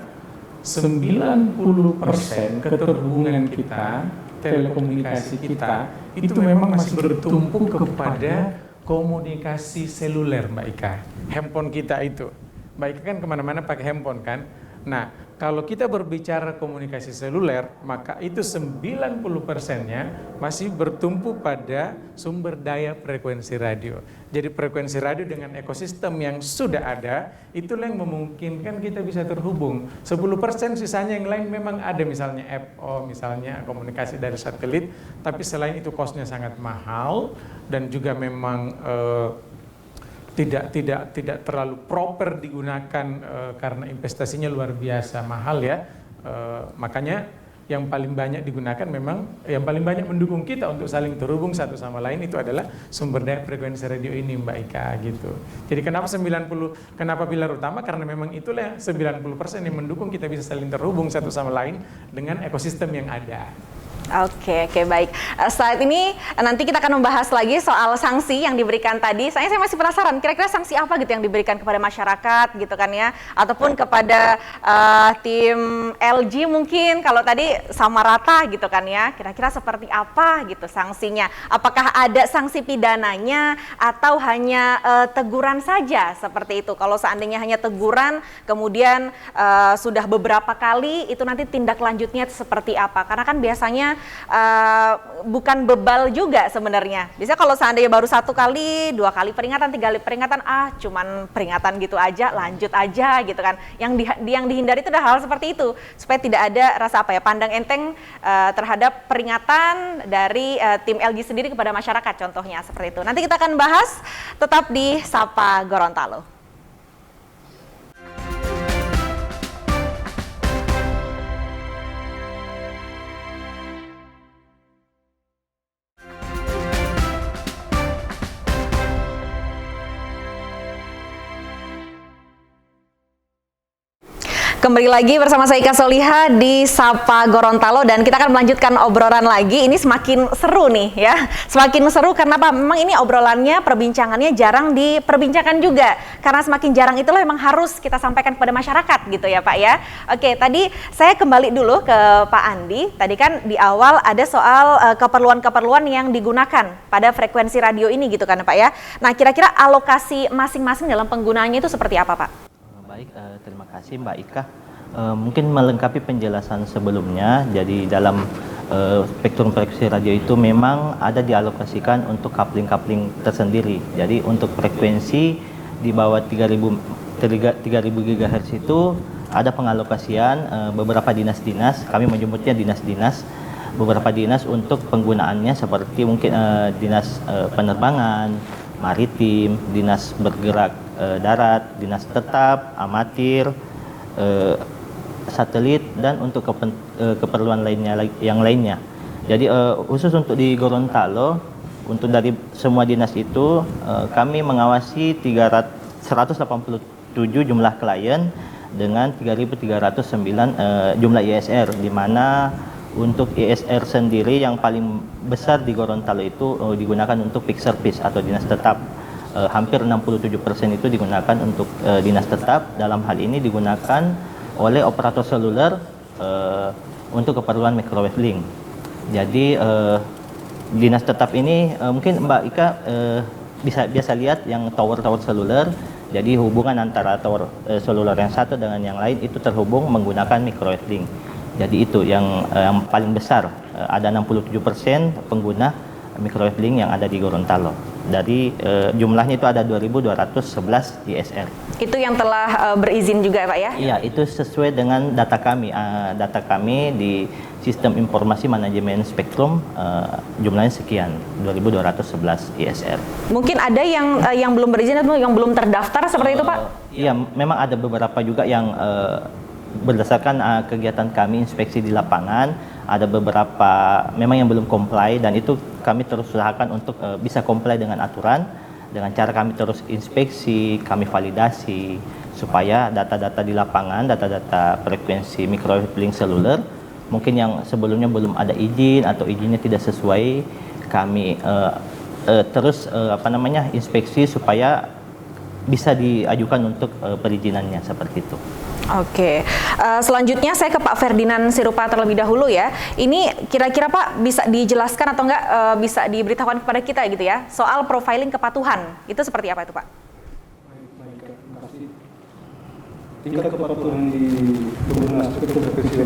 S2: 90% keterhubungan kita, telekomunikasi kita itu memang masih bertumpu kepada komunikasi seluler Mbak Ika. Handphone kita itu, Mbak Ika kan kemana-mana pakai handphone kan. Nah, kalau kita berbicara komunikasi seluler, maka itu 90%-nya masih bertumpu pada sumber daya frekuensi radio. Jadi frekuensi radio dengan ekosistem yang sudah ada, itulah yang memungkinkan kita bisa terhubung. 10% sisanya yang lain memang ada, misalnya FO, misalnya komunikasi dari satelit, tapi selain itu cost-nya sangat mahal dan juga memang tidak terlalu proper digunakan karena investasinya luar biasa mahal ya. Makanya yang paling banyak digunakan memang, yang paling banyak mendukung kita untuk saling terhubung satu sama lain itu adalah sumber daya frekuensi radio ini, Mbak Ika, gitu. Jadi kenapa pilar utama? Karena memang itulah 90% yang mendukung kita bisa saling terhubung satu sama lain dengan ekosistem yang ada.
S1: Oke, baik. Saat ini nanti kita akan membahas lagi soal sanksi yang diberikan tadi. Saya masih penasaran, kira-kira sanksi apa gitu yang diberikan kepada masyarakat gitu kan ya, ataupun kepada tim LG mungkin kalau tadi sama rata gitu kan ya. Kira-kira seperti apa gitu sanksinya? Apakah ada sanksi pidananya atau hanya teguran saja seperti itu? Kalau seandainya hanya teguran, kemudian sudah beberapa kali, itu nanti tindak lanjutnya seperti apa? Karena kan biasanya bukan bebal juga sebenarnya. Bisa kalau seandainya baru 1 kali, 2 kali peringatan, 3 kali peringatan, cuman peringatan gitu aja, lanjut aja gitu kan. Yang dihindari itu adalah hal seperti itu, supaya tidak ada rasa pandang enteng terhadap peringatan dari tim LG sendiri kepada masyarakat, contohnya seperti itu. Nanti kita akan bahas, tetap di Sapa Gorontalo. Kembali lagi bersama saya Ika Soliha di Sapa Gorontalo, dan kita akan melanjutkan obrolan lagi. Ini semakin seru nih ya, semakin seru karena apa? Memang ini obrolannya, perbincangannya jarang diperbincangkan juga, karena semakin jarang itulah memang harus kita sampaikan kepada masyarakat gitu ya Pak ya. Oke, tadi saya kembali dulu ke Pak Andi. Tadi kan di awal ada soal keperluan-keperluan yang digunakan pada frekuensi radio ini gitu kan Pak ya. Nah, kira-kira alokasi masing-masing dalam penggunaannya itu seperti apa Pak?
S3: Baik, terima kasih Mbak Ika. Mungkin melengkapi penjelasan sebelumnya, jadi dalam spektrum frekuensi radio itu memang ada dialokasikan untuk coupling-coupling tersendiri. Jadi untuk frekuensi di bawah 3000 GHz itu ada pengalokasian beberapa dinas-dinas, kami menyebutnya dinas-dinas, beberapa dinas untuk penggunaannya seperti mungkin dinas penerbangan, maritim, dinas bergerak darat, dinas tetap, amatir, satelit, dan untuk keperluan yang lainnya. Jadi khusus untuk di Gorontalo, untuk dari semua dinas itu kami mengawasi 187 jumlah klien dengan 3.309 jumlah ISR, di mana untuk ISR sendiri yang paling besar di Gorontalo itu digunakan untuk fixed service atau dinas tetap. Hampir 67% itu digunakan untuk dinas tetap. Dalam hal ini digunakan oleh operator seluler untuk keperluan microwave link. Jadi dinas tetap ini mungkin Mbak Ika biasa lihat yang tower-tower seluler. Jadi hubungan antara tower seluler yang satu dengan yang lain itu terhubung menggunakan microwave link. Jadi itu yang paling besar, ada 67% pengguna microwave link yang ada di Gorontalo. Dari jumlahnya itu ada 2.211 ISR. Itu yang telah berizin juga Pak ya? Iya, itu sesuai dengan data kami. Data kami di Sistem Informasi Manajemen Spektrum jumlahnya sekian, 2.211 ISR. Mungkin ada yang belum berizin atau yang belum terdaftar seperti itu Pak? Iya, memang ada beberapa juga yang berdasarkan kegiatan kami inspeksi di lapangan, ada beberapa memang yang belum comply, dan itu kami terus usahakan untuk bisa comply dengan aturan, dengan cara kami terus inspeksi, kami validasi supaya data-data di lapangan, data-data frekuensi microwave link seluler mungkin yang sebelumnya belum ada izin atau izinnya tidak sesuai, kami terus inspeksi supaya bisa diajukan untuk perizinannya seperti itu. Oke, selanjutnya saya ke Pak Ferdinand Sirupa terlebih dahulu ya. Ini kira-kira Pak bisa dijelaskan atau enggak bisa diberitahukan kepada kita gitu ya soal profiling kepatuhan, itu seperti apa itu Pak?
S4: Baik, terima kasih. Tingkat kepatuhan di pengguna spektrum frekuensi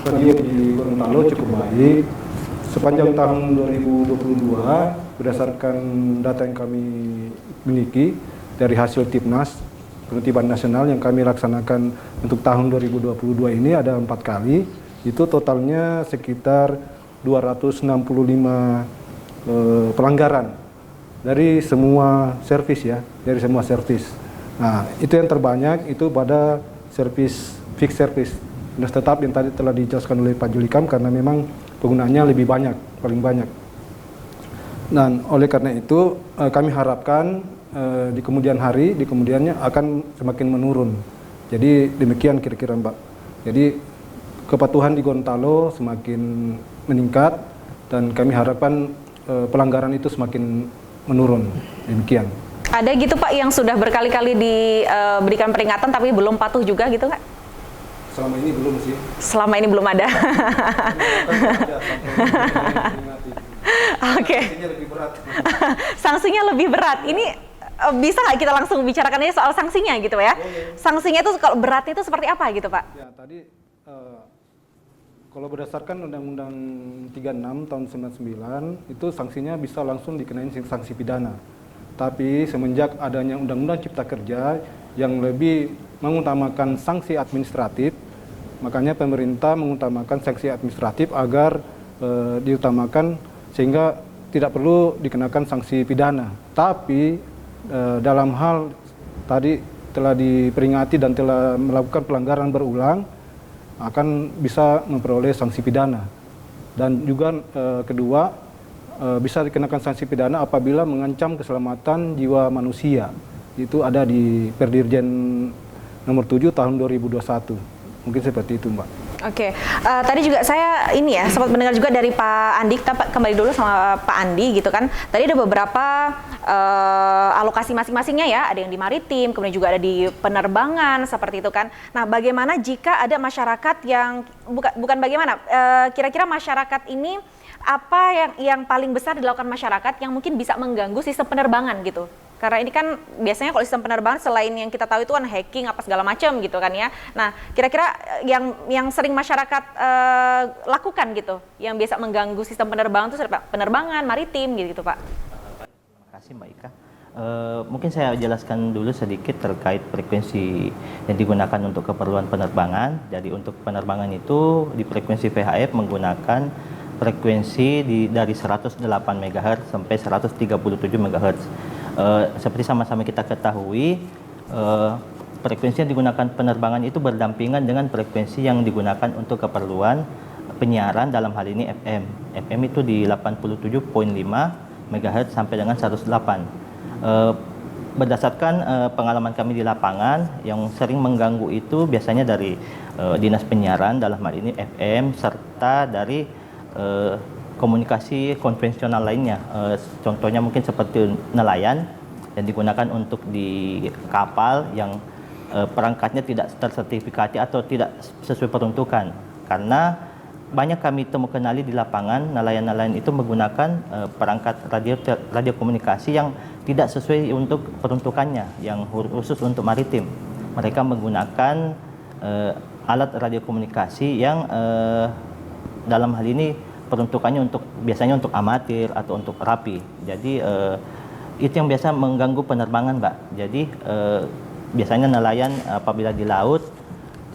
S4: radio di Gorontalo cukup baik. Sepanjang tahun 2022 berdasarkan data yang kami miliki dari hasil Tipnas Penertiban Nasional yang kami laksanakan untuk tahun 2022 ini ada 4 kali, itu totalnya sekitar 265 pelanggaran dari semua servis ya, dari semua servis. Nah, itu yang terbanyak itu pada servis fixed service dinas tetap yang tadi telah dijelaskan oleh Pak Julikam, karena memang penggunaannya lebih banyak, paling banyak. Dan oleh karena itu kami harapkan di kemudian hari, di kemudiannya akan semakin menurun. Jadi demikian kira-kira Mbak. Jadi kepatuhan di Gorontalo semakin meningkat dan kami harapkan pelanggaran itu semakin menurun. Demikian.
S1: Ada gitu Pak yang sudah berkali-kali diberikan peringatan tapi belum patuh juga gitu Kak?
S4: Selama ini belum sih.
S1: Selama ini belum ada. Oke.
S4: Sanksinya lebih berat.
S1: Sanksinya lebih berat. Ini bisa nggak kita langsung bicarakan aja soal sanksinya gitu ya? Sanksinya itu kalau beratnya itu seperti apa gitu Pak?
S4: Ya tadi kalau berdasarkan Undang-Undang 36 tahun 99 itu sanksinya bisa langsung dikenain sanksi pidana. Tapi semenjak adanya Undang-Undang Cipta Kerja yang lebih mengutamakan sanksi administratif, makanya pemerintah mengutamakan sanksi administratif agar diutamakan sehingga tidak perlu dikenakan sanksi pidana. Tapi dalam hal tadi telah diperingati dan telah melakukan pelanggaran berulang akan bisa memperoleh sanksi pidana. Dan juga kedua bisa dikenakan sanksi pidana apabila mengancam keselamatan jiwa manusia. Itu ada di Perdirjen nomor 7 tahun 2021. Mungkin seperti itu Mbak.
S1: Oke, tadi juga saya ini ya sempat mendengar juga dari Pak Andi, kita kembali dulu sama Pak Andi gitu kan. Tadi ada beberapa alokasi masing-masingnya ya, ada yang di maritim, kemudian juga ada di penerbangan seperti itu kan. Nah, bagaimana jika ada masyarakat yang bukan bagaimana, kira-kira masyarakat ini apa yang paling besar dilakukan masyarakat yang mungkin bisa mengganggu sistem penerbangan gitu? Karena ini kan biasanya kalau sistem penerbangan selain yang kita tahu itu kan hacking apa segala macam gitu kan ya. Nah, kira-kira yang sering masyarakat lakukan gitu, yang biasa mengganggu sistem penerbangan itu penerbangan, maritim gitu Pak.
S3: Terima kasih Mbak Ika. Mungkin saya jelaskan dulu sedikit terkait frekuensi yang digunakan untuk keperluan penerbangan. Jadi untuk penerbangan itu di frekuensi VHF menggunakan frekuensi dari 108 MHz sampai 137 MHz. Seperti sama-sama kita ketahui, frekuensi yang digunakan penerbangan itu berdampingan dengan frekuensi yang digunakan untuk keperluan penyiaran, dalam hal ini FM. FM itu di 87.5 MHz sampai dengan 108. Berdasarkan pengalaman kami di lapangan, yang sering mengganggu itu biasanya dari dinas penyiaran, dalam hal ini FM, serta dari komunikasi konvensional lainnya. Contohnya mungkin seperti nelayan yang digunakan untuk di kapal yang perangkatnya tidak tersertifikasi atau tidak sesuai peruntukan. Karena banyak kami kenali di lapangan, nelayan-nelayan itu menggunakan perangkat radio komunikasi yang tidak sesuai untuk peruntukannya, yang khusus untuk maritim. Mereka menggunakan alat radio komunikasi yang dalam hal ini peruntukannya biasanya untuk amatir atau untuk rapi. Jadi itu yang biasa mengganggu penerbangan, Mbak. Jadi biasanya nelayan apabila di laut,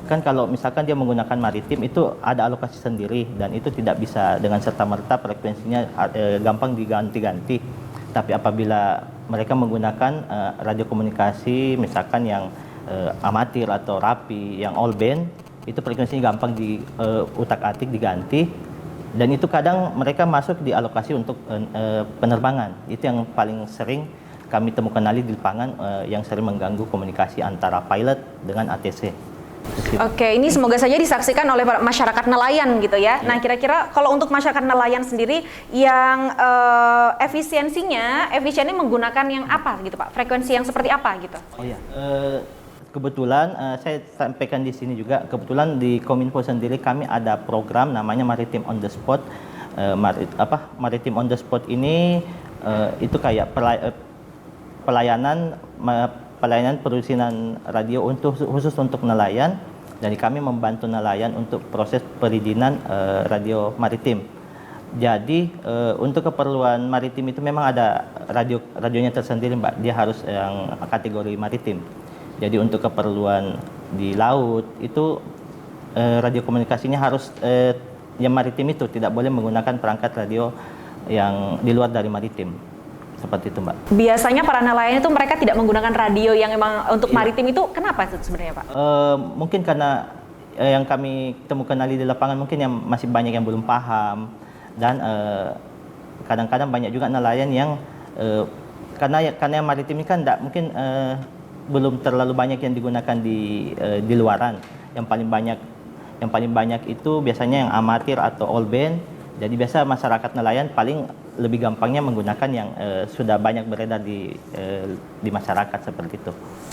S3: kan kalau misalkan dia menggunakan maritim itu ada alokasi sendiri dan itu tidak bisa dengan serta-merta frekuensinya gampang diganti-ganti. Tapi apabila mereka menggunakan radio komunikasi misalkan yang amatir atau rapi, yang all band, itu frekuensinya gampang diutak-atik diganti. Dan itu kadang mereka masuk di alokasi untuk penerbangan. Itu yang paling sering kami temukan di lapangan, yang sering mengganggu komunikasi antara pilot dengan ATC.
S1: Oke, ini semoga saja disaksikan oleh masyarakat nelayan gitu ya. Nah, kira-kira kalau untuk masyarakat nelayan sendiri yang efisiensinya menggunakan yang apa gitu Pak? Frekuensi yang seperti apa gitu?
S3: Oh ya. Kebetulan saya sampaikan di sini juga, kebetulan di Kominfo sendiri kami ada program namanya Maritim on the Spot. Maritim on the Spot ini itu kayak pelayanan perusinan radio khusus untuk nelayan. Jadi kami membantu nelayan untuk proses perizinan radio maritim. Jadi untuk keperluan maritim itu memang ada radionya tersendiri Mbak. Dia harus yang kategori maritim. Jadi untuk keperluan di laut itu radio komunikasinya harus yang maritim itu, tidak boleh menggunakan perangkat radio yang di luar dari maritim. Seperti itu Mbak.
S1: Biasanya para nelayan itu mereka tidak menggunakan radio yang memang untuk maritim itu, kenapa itu sebenarnya Pak?
S3: Mungkin karena yang kami temukan di lapangan mungkin yang masih banyak yang belum paham, dan kadang-kadang banyak juga nelayan yang karena maritim ini kan mungkin belum terlalu banyak yang digunakan di luaran. Yang paling banyak itu biasanya yang amatir atau all band. Jadi biasa masyarakat nelayan paling lebih gampangnya menggunakan yang sudah banyak beredar di masyarakat seperti itu.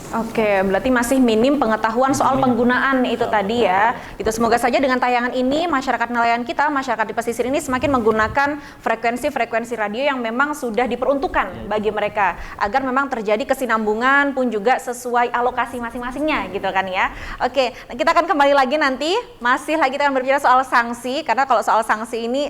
S1: Oke, berarti masih minim pengetahuan soal penggunaan itu tadi ya. Itu semoga saja dengan tayangan ini masyarakat nelayan kita, masyarakat di pesisir ini semakin menggunakan frekuensi-frekuensi radio yang memang sudah diperuntukkan bagi mereka agar memang terjadi kesinambungan pun juga sesuai alokasi masing-masingnya gitu kan ya. Oke, nah kita akan kembali lagi nanti masih lagi kita akan berbicara soal sanksi, karena kalau soal sanksi ini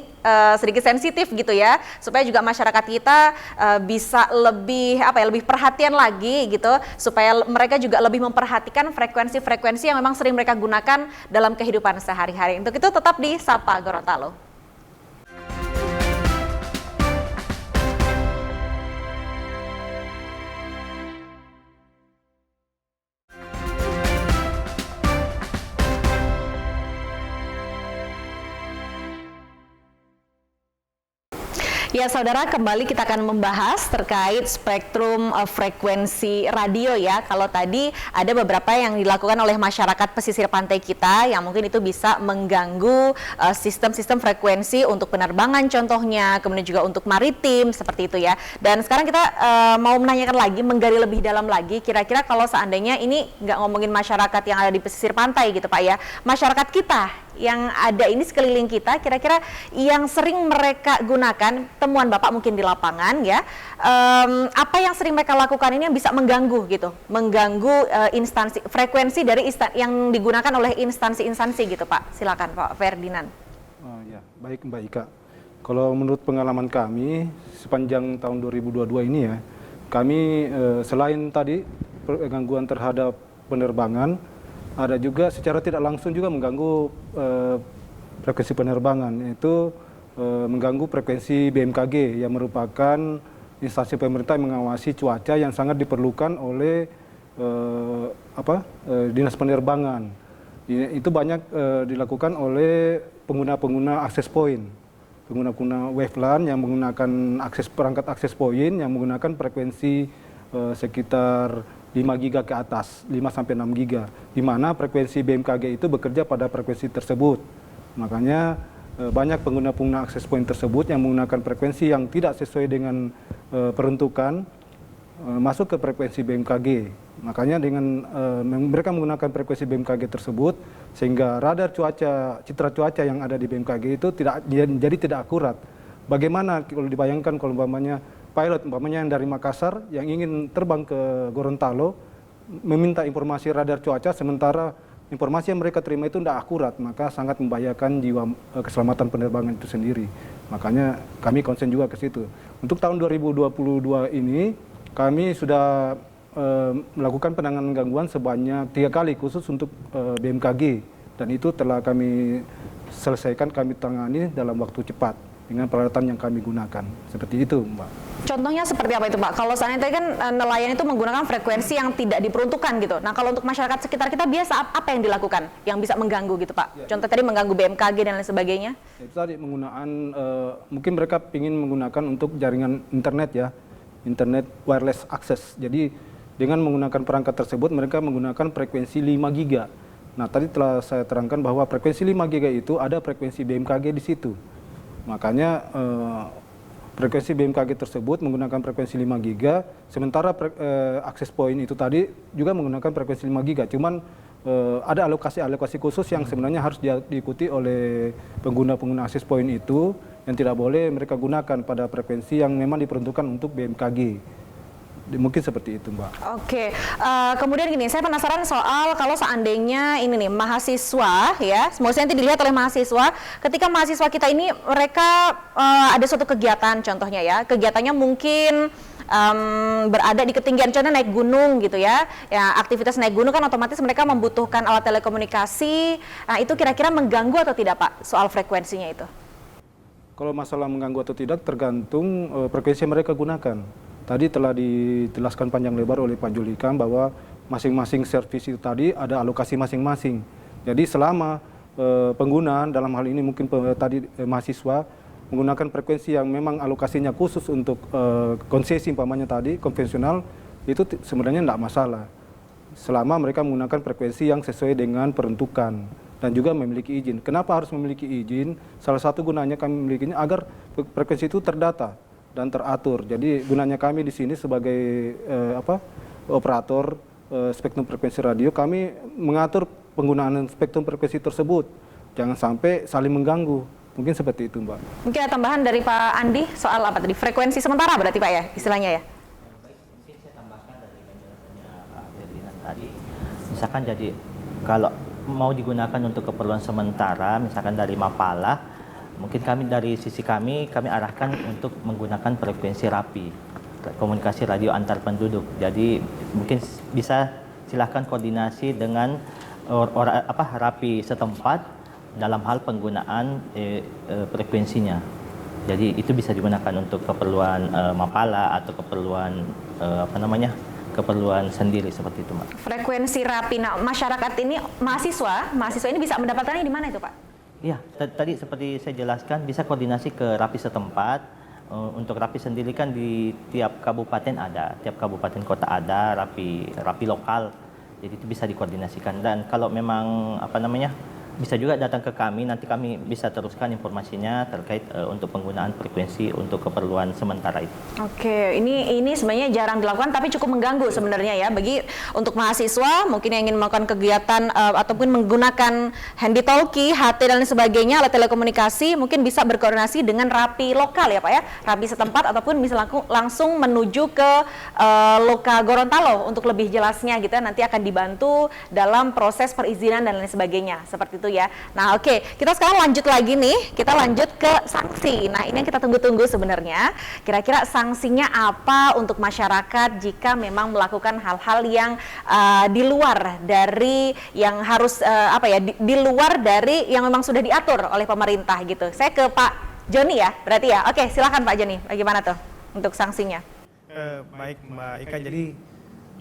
S1: sedikit sensitif gitu ya, supaya juga masyarakat kita bisa lebih perhatian lagi gitu, supaya mereka juga lebih memperhatikan frekuensi-frekuensi yang memang sering mereka gunakan dalam kehidupan sehari-hari. Untuk itu tetap di Sapa Gorontalo. Ya saudara, kembali kita akan membahas terkait spektrum frekuensi radio ya. Kalau tadi ada beberapa yang dilakukan oleh masyarakat pesisir pantai kita yang mungkin itu bisa mengganggu sistem-sistem frekuensi untuk penerbangan contohnya, kemudian juga untuk maritim seperti itu ya. Dan sekarang kita mau menanyakan lagi, menggali lebih dalam lagi, kira-kira kalau seandainya ini nggak ngomongin masyarakat yang ada di pesisir pantai gitu Pak ya, masyarakat kita yang ada ini sekeliling kita, kira-kira yang sering mereka gunakan, temuan Bapak mungkin di lapangan ya, apa yang sering mereka lakukan ini yang bisa mengganggu gitu, mengganggu instansi, frekuensi dari yang digunakan oleh instansi-instansi gitu Pak. Silakan Pak Ferdinand.
S4: Ya, baik Mbak Ika. Kalau menurut pengalaman kami sepanjang tahun 2022 ini ya, kami selain tadi gangguan terhadap penerbangan, ada juga secara tidak langsung juga mengganggu frekuensi penerbangan, yaitu mengganggu frekuensi BMKG yang merupakan instansi pemerintah yang mengawasi cuaca yang sangat diperlukan oleh dinas penerbangan. Itu banyak dilakukan oleh pengguna-pengguna akses point, pengguna-pengguna waveLAN yang menggunakan perangkat akses point yang menggunakan frekuensi sekitar 5 giga ke atas, 5 sampai 6 giga, di mana frekuensi BMKG itu bekerja pada frekuensi tersebut. Makanya banyak pengguna-pengguna akses point tersebut yang menggunakan frekuensi yang tidak sesuai dengan peruntukan masuk ke frekuensi BMKG. Makanya dengan mereka menggunakan frekuensi BMKG tersebut, sehingga radar cuaca, citra cuaca yang ada di BMKG itu tidak akurat. Bagaimana kalau dibayangkan kalau umpamanya pilot yang dari Makassar yang ingin terbang ke Gorontalo meminta informasi radar cuaca, sementara informasi yang mereka terima itu tidak akurat, maka sangat membahayakan jiwa keselamatan penerbangan itu sendiri. Makanya kami konsen juga ke situ. Untuk tahun 2022 ini kami sudah melakukan penanganan gangguan sebanyak 3 kali khusus untuk BMKG, dan itu telah kami selesaikan, kami tangani dalam waktu cepat dengan peralatan yang kami gunakan. Seperti itu, Mbak.
S1: Contohnya seperti apa itu Pak? Kalau seandainya tadi kan nelayan itu menggunakan frekuensi yang tidak diperuntukkan gitu. Nah kalau untuk masyarakat sekitar kita biasa apa yang dilakukan yang bisa mengganggu gitu Pak? Contoh tadi mengganggu BMKG dan lain sebagainya.
S4: Itu tadi penggunaan, mungkin mereka ingin menggunakan untuk jaringan internet ya, internet wireless access. Jadi dengan menggunakan perangkat tersebut mereka menggunakan frekuensi 5 giga. Nah tadi telah saya terangkan bahwa frekuensi 5 giga itu ada frekuensi BMKG di situ. Makanya frekuensi BMKG tersebut menggunakan frekuensi 5 giga, sementara akses point itu tadi juga menggunakan frekuensi 5 giga. Cuman ada alokasi khusus yang sebenarnya harus diikuti oleh pengguna-pengguna akses point itu, yang tidak boleh mereka gunakan pada frekuensi yang memang diperuntukkan untuk BMKG. Mungkin seperti itu, Mbak.
S1: Oke, kemudian gini, saya penasaran soal kalau seandainya ini nih mahasiswa ya, semoga nanti dilihat oleh mahasiswa, ketika mahasiswa kita ini mereka ada suatu kegiatan contohnya ya, kegiatannya mungkin berada di ketinggian, contohnya naik gunung gitu ya, aktivitas naik gunung kan otomatis mereka membutuhkan alat telekomunikasi, nah itu kira-kira mengganggu atau tidak Pak soal frekuensinya itu?
S4: Kalau masalah mengganggu atau tidak tergantung frekuensi yang mereka gunakan. Tadi telah dijelaskan panjang lebar oleh Pak Julikam bahwa masing-masing servis itu tadi ada alokasi masing-masing. Jadi selama penggunaan dalam hal ini mungkin mahasiswa menggunakan frekuensi yang memang alokasinya khusus untuk konsesi umpamanya tadi konvensional, itu sebenarnya tidak masalah selama mereka menggunakan frekuensi yang sesuai dengan peruntukan dan juga memiliki izin. Kenapa harus memiliki izin? Salah satu gunanya kami memilikinya agar frekuensi itu terdata dan teratur. Jadi gunanya kami di sini sebagai operator spektrum frekuensi radio, kami mengatur penggunaan spektrum frekuensi tersebut. Jangan sampai saling mengganggu. Mungkin seperti itu, Mbak.
S1: Mungkin ada tambahan dari Pak Andi soal apa tadi? Frekuensi sementara berarti Pak ya istilahnya ya?
S3: Mungkin saya tambahkan dari penjelasannya Pak Ferdinand tadi. Misalkan jadi kalau mau digunakan untuk keperluan sementara, misalkan dari Mapala, mungkin dari sisi kami arahkan untuk menggunakan frekuensi RAPI, komunikasi radio antar penduduk. Jadi mungkin bisa silahkan koordinasi dengan RAPI setempat dalam hal penggunaan frekuensinya. Jadi itu bisa digunakan untuk keperluan Mapala atau keperluan keperluan sendiri seperti itu, Mbak.
S1: Frekuensi RAPI. Nah, masyarakat ini mahasiswa ini bisa mendapatkannya di mana itu, Pak?
S3: Iya, tadi seperti saya jelaskan bisa koordinasi ke RAPI setempat. Untuk RAPI sendiri kan di tiap kabupaten ada, tiap kabupaten kota ada RAPI lokal. Jadi itu bisa dikoordinasikan, dan kalau memang bisa juga datang ke kami, nanti kami bisa teruskan informasinya terkait untuk penggunaan frekuensi untuk keperluan sementara itu.
S1: Oke, ini sebenarnya jarang dilakukan tapi cukup mengganggu sebenarnya ya bagi untuk mahasiswa mungkin yang ingin melakukan kegiatan ataupun menggunakan handy talkie, HT dan lain sebagainya, alat telekomunikasi, mungkin bisa berkoordinasi dengan RAPI lokal ya Pak ya, RAPI setempat ataupun bisa langsung menuju ke Loka Gorontalo untuk lebih jelasnya gitu ya, nanti akan dibantu dalam proses perizinan dan lain sebagainya seperti itu ya. Nah oke, kita sekarang lanjut lagi nih, kita lanjut ke sanksi. Nah ini yang kita tunggu-tunggu sebenarnya, kira-kira sanksinya apa untuk masyarakat jika memang melakukan hal-hal yang di luar dari yang harus di luar dari yang memang sudah diatur oleh pemerintah gitu. Saya ke Pak Joni ya, berarti ya. Oke, silakan Pak Joni, bagaimana tuh untuk sanksinya?
S5: Baik Mbak Ika, jadi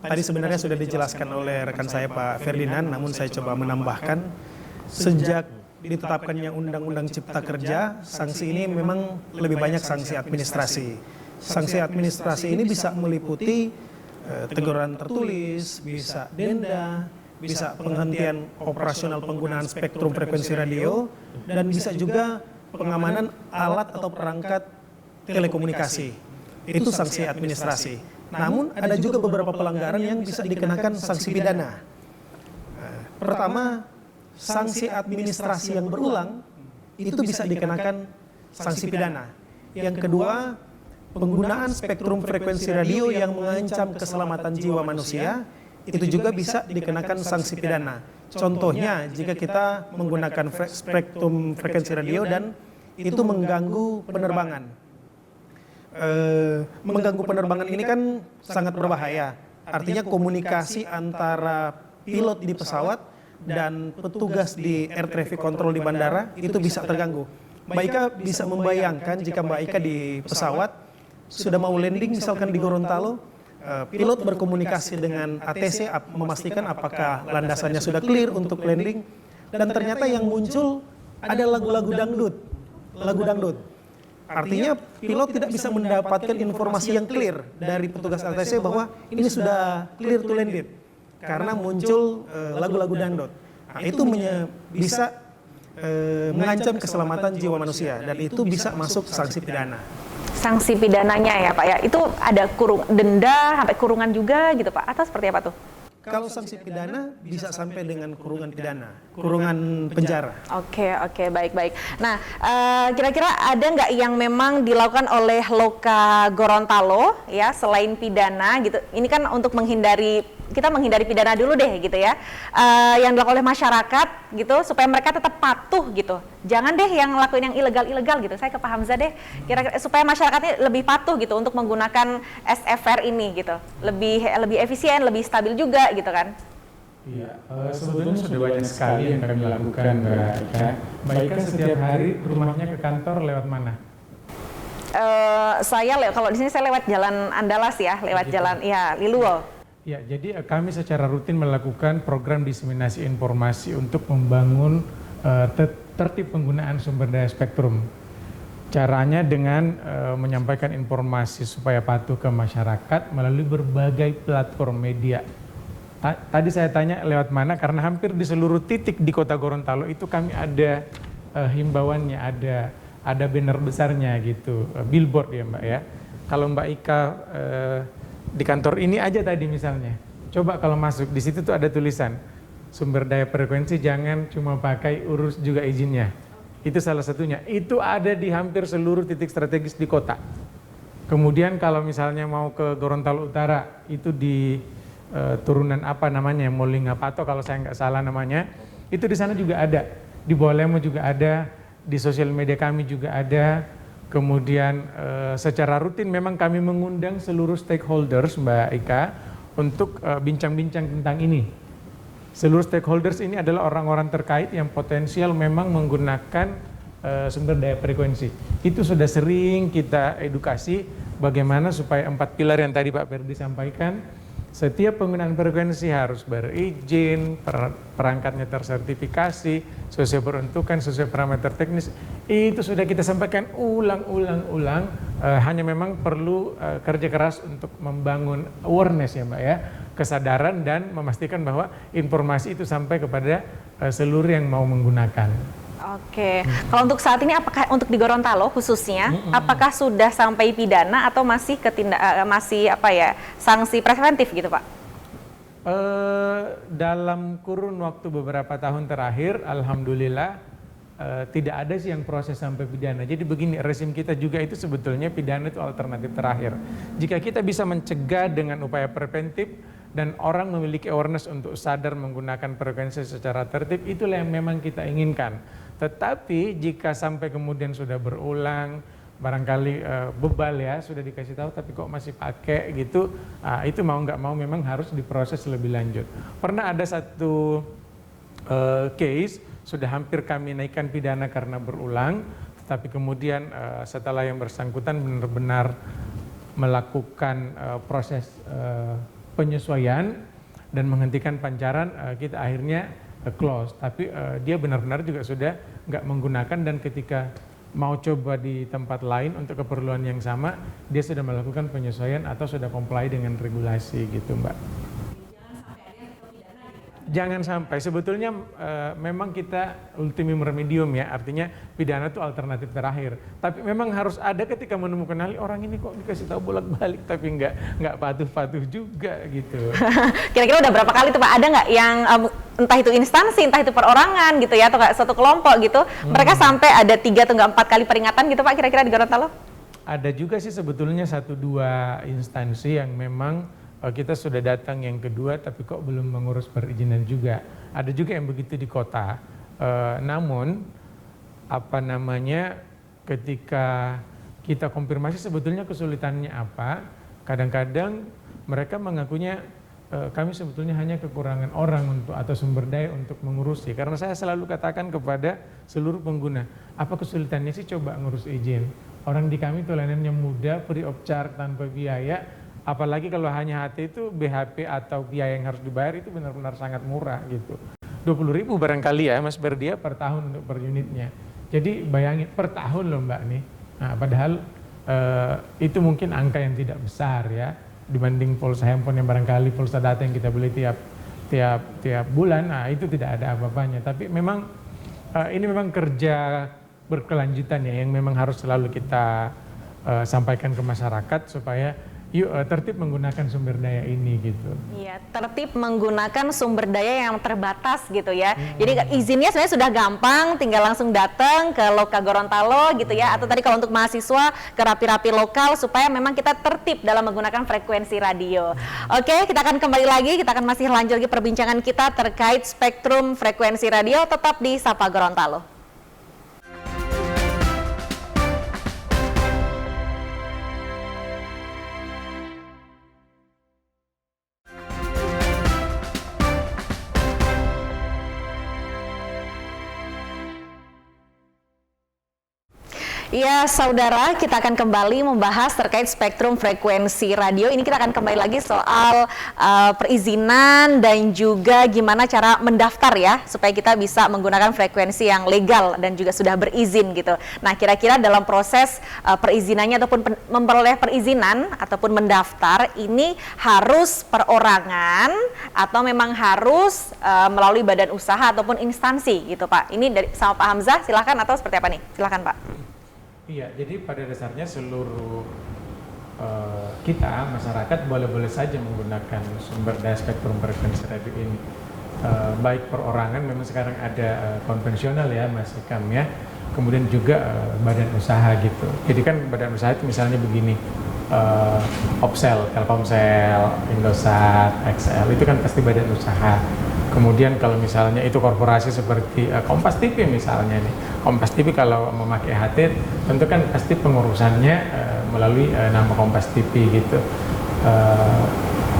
S5: tadi sebenarnya sudah dijelaskan oleh rekan saya Pak Ferdinand, namun saya coba menambahkan. Sejak ditetapkannya Undang-Undang Cipta Kerja, sanksi ini memang lebih banyak sanksi administrasi. Sanksi administrasi ini bisa meliputi teguran tertulis, bisa denda, bisa penghentian operasional penggunaan spektrum frekuensi radio, dan bisa juga pengamanan alat atau perangkat telekomunikasi. Itu sanksi administrasi. Namun ada juga beberapa pelanggaran yang bisa dikenakan sanksi pidana. Pertama, sanksi administrasi yang berulang itu bisa dikenakan sanksi pidana. Yang kedua, penggunaan spektrum frekuensi radio yang mengancam keselamatan jiwa manusia itu juga bisa dikenakan sanksi pidana. Contohnya, jika kita menggunakan spektrum frekuensi radio dan itu mengganggu penerbangan. Mengganggu penerbangan ini kan sangat berbahaya. Artinya komunikasi antara pilot di pesawat dan petugas di air traffic control di bandara itu bisa terganggu. Mbak Ika bisa membayangkan jika Mbak Ika di pesawat sudah mau landing misalkan di Gorontalo, pilot berkomunikasi dengan ATC memastikan apakah landasannya sudah clear untuk landing, dan ternyata yang muncul ada lagu-lagu dangdut. Artinya pilot tidak bisa mendapatkan informasi yang clear dari petugas ATC bahwa ini sudah clear to land karena muncul lagu-lagu dangdut. Nah, itu bisa mengancam keselamatan jiwa manusia dan itu bisa masuk sanksi pidana.
S1: Sanksi pidananya ya Pak ya, itu ada denda sampai kurungan juga gitu Pak, atau seperti apa tuh?
S5: Kalau sanksi pidana bisa sampai dengan kurungan pidana, kurungan penjara. Oke,
S1: baik. Nah, kira-kira ada nggak yang memang dilakukan oleh Loka Gorontalo ya selain pidana gitu? Ini kan untuk kita menghindari pidana dulu deh gitu ya. Yang dilakukan oleh masyarakat gitu supaya mereka tetap patuh gitu. Jangan deh yang ngelakuin yang ilegal gitu. Saya ke Pak Hamzah deh. Kira-kira supaya masyarakatnya lebih patuh gitu untuk menggunakan SFR ini gitu. Lebih efisien, lebih stabil juga gitu kan.
S2: Iya, sebetulnya sudah banyak sekali yang kami lakukan Mbak Ika. Mbak Ika setiap hari rumahnya ke kantor lewat mana?
S1: Kalau di sini saya lewat Jalan Andalas ya, lewat jalan ya Liluwo.
S2: Ya, jadi kami secara rutin melakukan program diseminasi informasi untuk membangun tertib penggunaan sumber daya spektrum. Caranya dengan menyampaikan informasi supaya patuh ke masyarakat melalui berbagai platform media. Tadi saya tanya lewat mana, karena hampir di seluruh titik di Kota Gorontalo itu kami ada himbauannya, ada banner besarnya gitu, billboard ya Mbak ya. Kalau Mbak Ika di kantor ini aja tadi misalnya, coba kalau masuk di situ tuh ada tulisan sumber daya frekuensi jangan cuma pakai, urus juga izinnya. Itu salah satunya. Itu ada di hampir seluruh titik strategis di kota. Kemudian kalau misalnya mau ke Gorontalo Utara, itu di turunan apa namanya, Molingapato kalau saya nggak salah namanya, itu di sana juga ada. Di Bolemo juga ada, di sosial media kami juga ada. Kemudian secara rutin memang kami mengundang seluruh stakeholders Mbak Ika untuk bincang-bincang tentang ini. Seluruh stakeholders ini adalah orang-orang terkait yang potensial memang menggunakan sumber daya frekuensi. Itu sudah sering kita edukasi bagaimana supaya 4 pilar yang tadi Pak Ferdi sampaikan, setiap penggunaan frekuensi harus berizin, perangkatnya tersertifikasi, sesuai peruntukan, sesuai parameter teknis. Itu sudah kita sampaikan ulang-ulang, hanya memang perlu kerja keras untuk membangun awareness ya Mbak ya, kesadaran dan memastikan bahwa informasi itu sampai kepada seluruh yang mau menggunakan.
S1: Oke, kalau untuk saat ini apakah untuk di Gorontalo khususnya, apakah sudah sampai pidana atau masih masih apa ya, sanksi preventif gitu Pak?
S2: Dalam kurun waktu beberapa tahun terakhir, alhamdulillah tidak ada sih yang proses sampai pidana. Jadi begini, rezim kita juga itu sebetulnya pidana itu alternatif terakhir. Jika kita bisa mencegah dengan upaya preventif dan orang memiliki awareness untuk sadar menggunakan frekuensi secara tertib, itulah yang memang kita inginkan. Tetapi jika sampai kemudian sudah berulang, barangkali bebal ya, sudah dikasih tahu tapi kok masih pakai gitu, itu mau nggak mau memang harus diproses lebih lanjut. Pernah ada satu case, sudah hampir kami naikkan pidana karena berulang, tapi kemudian setelah yang bersangkutan benar-benar melakukan proses penyesuaian dan menghentikan pancaran, kita akhirnya close. Tapi dia benar-benar juga sudah nggak menggunakan, dan ketika mau coba di tempat lain untuk keperluan yang sama, dia sudah melakukan penyesuaian atau sudah comply dengan regulasi gitu Mbak. Jangan sampai, sebetulnya memang kita ultimum remedium ya, artinya pidana itu alternatif terakhir. Tapi memang harus ada ketika menemukan hal, orang ini kok dikasih tahu bolak-balik tapi nggak patuh-patuh juga gitu.
S1: Kira-kira udah berapa kali tuh Pak, ada nggak yang entah itu instansi, entah itu perorangan gitu ya, atau satu kelompok gitu, mereka sampai ada 3 atau 4 kali peringatan gitu Pak kira-kira di Gorontalo?
S2: Ada juga sih sebetulnya 1-2 instansi yang memang kita sudah datang yang kedua tapi kok belum mengurus perizinan juga. Ada juga yang begitu di kota. Namun apa namanya, ketika kita konfirmasi sebetulnya kesulitannya apa, kadang-kadang mereka mengakunya kami sebetulnya hanya kekurangan orang untuk atau sumber daya untuk mengurusi. Karena saya selalu katakan kepada seluruh pengguna, apa kesulitannya sih coba ngurus izin. Orang di kami itu layanannya mudah, free of charge, tanpa biaya. Apalagi kalau hanya HT itu BHP atau biaya yang harus dibayar itu benar-benar sangat murah gitu. 20.000 barangkali ya Mas Berdia per tahun untuk per unitnya. Jadi bayangin per tahun loh Mbak nih. Nah, padahal itu mungkin angka yang tidak besar ya dibanding pulsa handphone yang barangkali pulsa data yang kita beli tiap bulan. Nah, itu tidak ada apa-apanya. Tapi memang ini memang kerja berkelanjutan ya yang memang harus selalu kita sampaikan ke masyarakat supaya yuk tertib menggunakan sumber daya ini gitu.
S1: Iya, tertib menggunakan sumber daya yang terbatas gitu ya. Jadi izinnya sebenarnya sudah gampang, tinggal langsung datang ke Loka Gorontalo gitu ya. Atau tadi kalau untuk mahasiswa ke rapi-rapi lokal supaya memang kita tertib dalam menggunakan frekuensi radio. Oke, kita akan kembali lagi, kita akan masih lanjut lagi perbincangan kita terkait spektrum frekuensi radio, tetap di Sapa Gorontalo. Ya, saudara, kita akan kembali membahas terkait spektrum frekuensi radio. Ini kita akan kembali lagi soal perizinan dan juga gimana cara mendaftar ya, supaya kita bisa menggunakan frekuensi yang legal dan juga sudah berizin gitu. Nah, kira-kira dalam proses perizinannya ataupun memperoleh perizinan ataupun mendaftar, ini harus perorangan atau memang harus melalui badan usaha ataupun instansi gitu Pak? Ini dari sama Pak Hamzah, silahkan, atau seperti apa nih? Silahkan Pak.
S2: Iya, jadi pada dasarnya seluruh kita, masyarakat, boleh-boleh saja menggunakan sumber daya spektrum frekuensi radio ini. Baik perorangan, memang sekarang ada konvensional ya Mas Ikam ya, kemudian juga badan usaha gitu. Jadi kan badan usaha itu misalnya begini, Opsel, Telkomsel, Indosat, XL, itu kan pasti badan usaha. Kemudian kalau misalnya itu korporasi seperti Kompas TV misalnya nih, Kompas TV kalau memakai HT tentu kan pasti pengurusannya melalui nama Kompas TV gitu.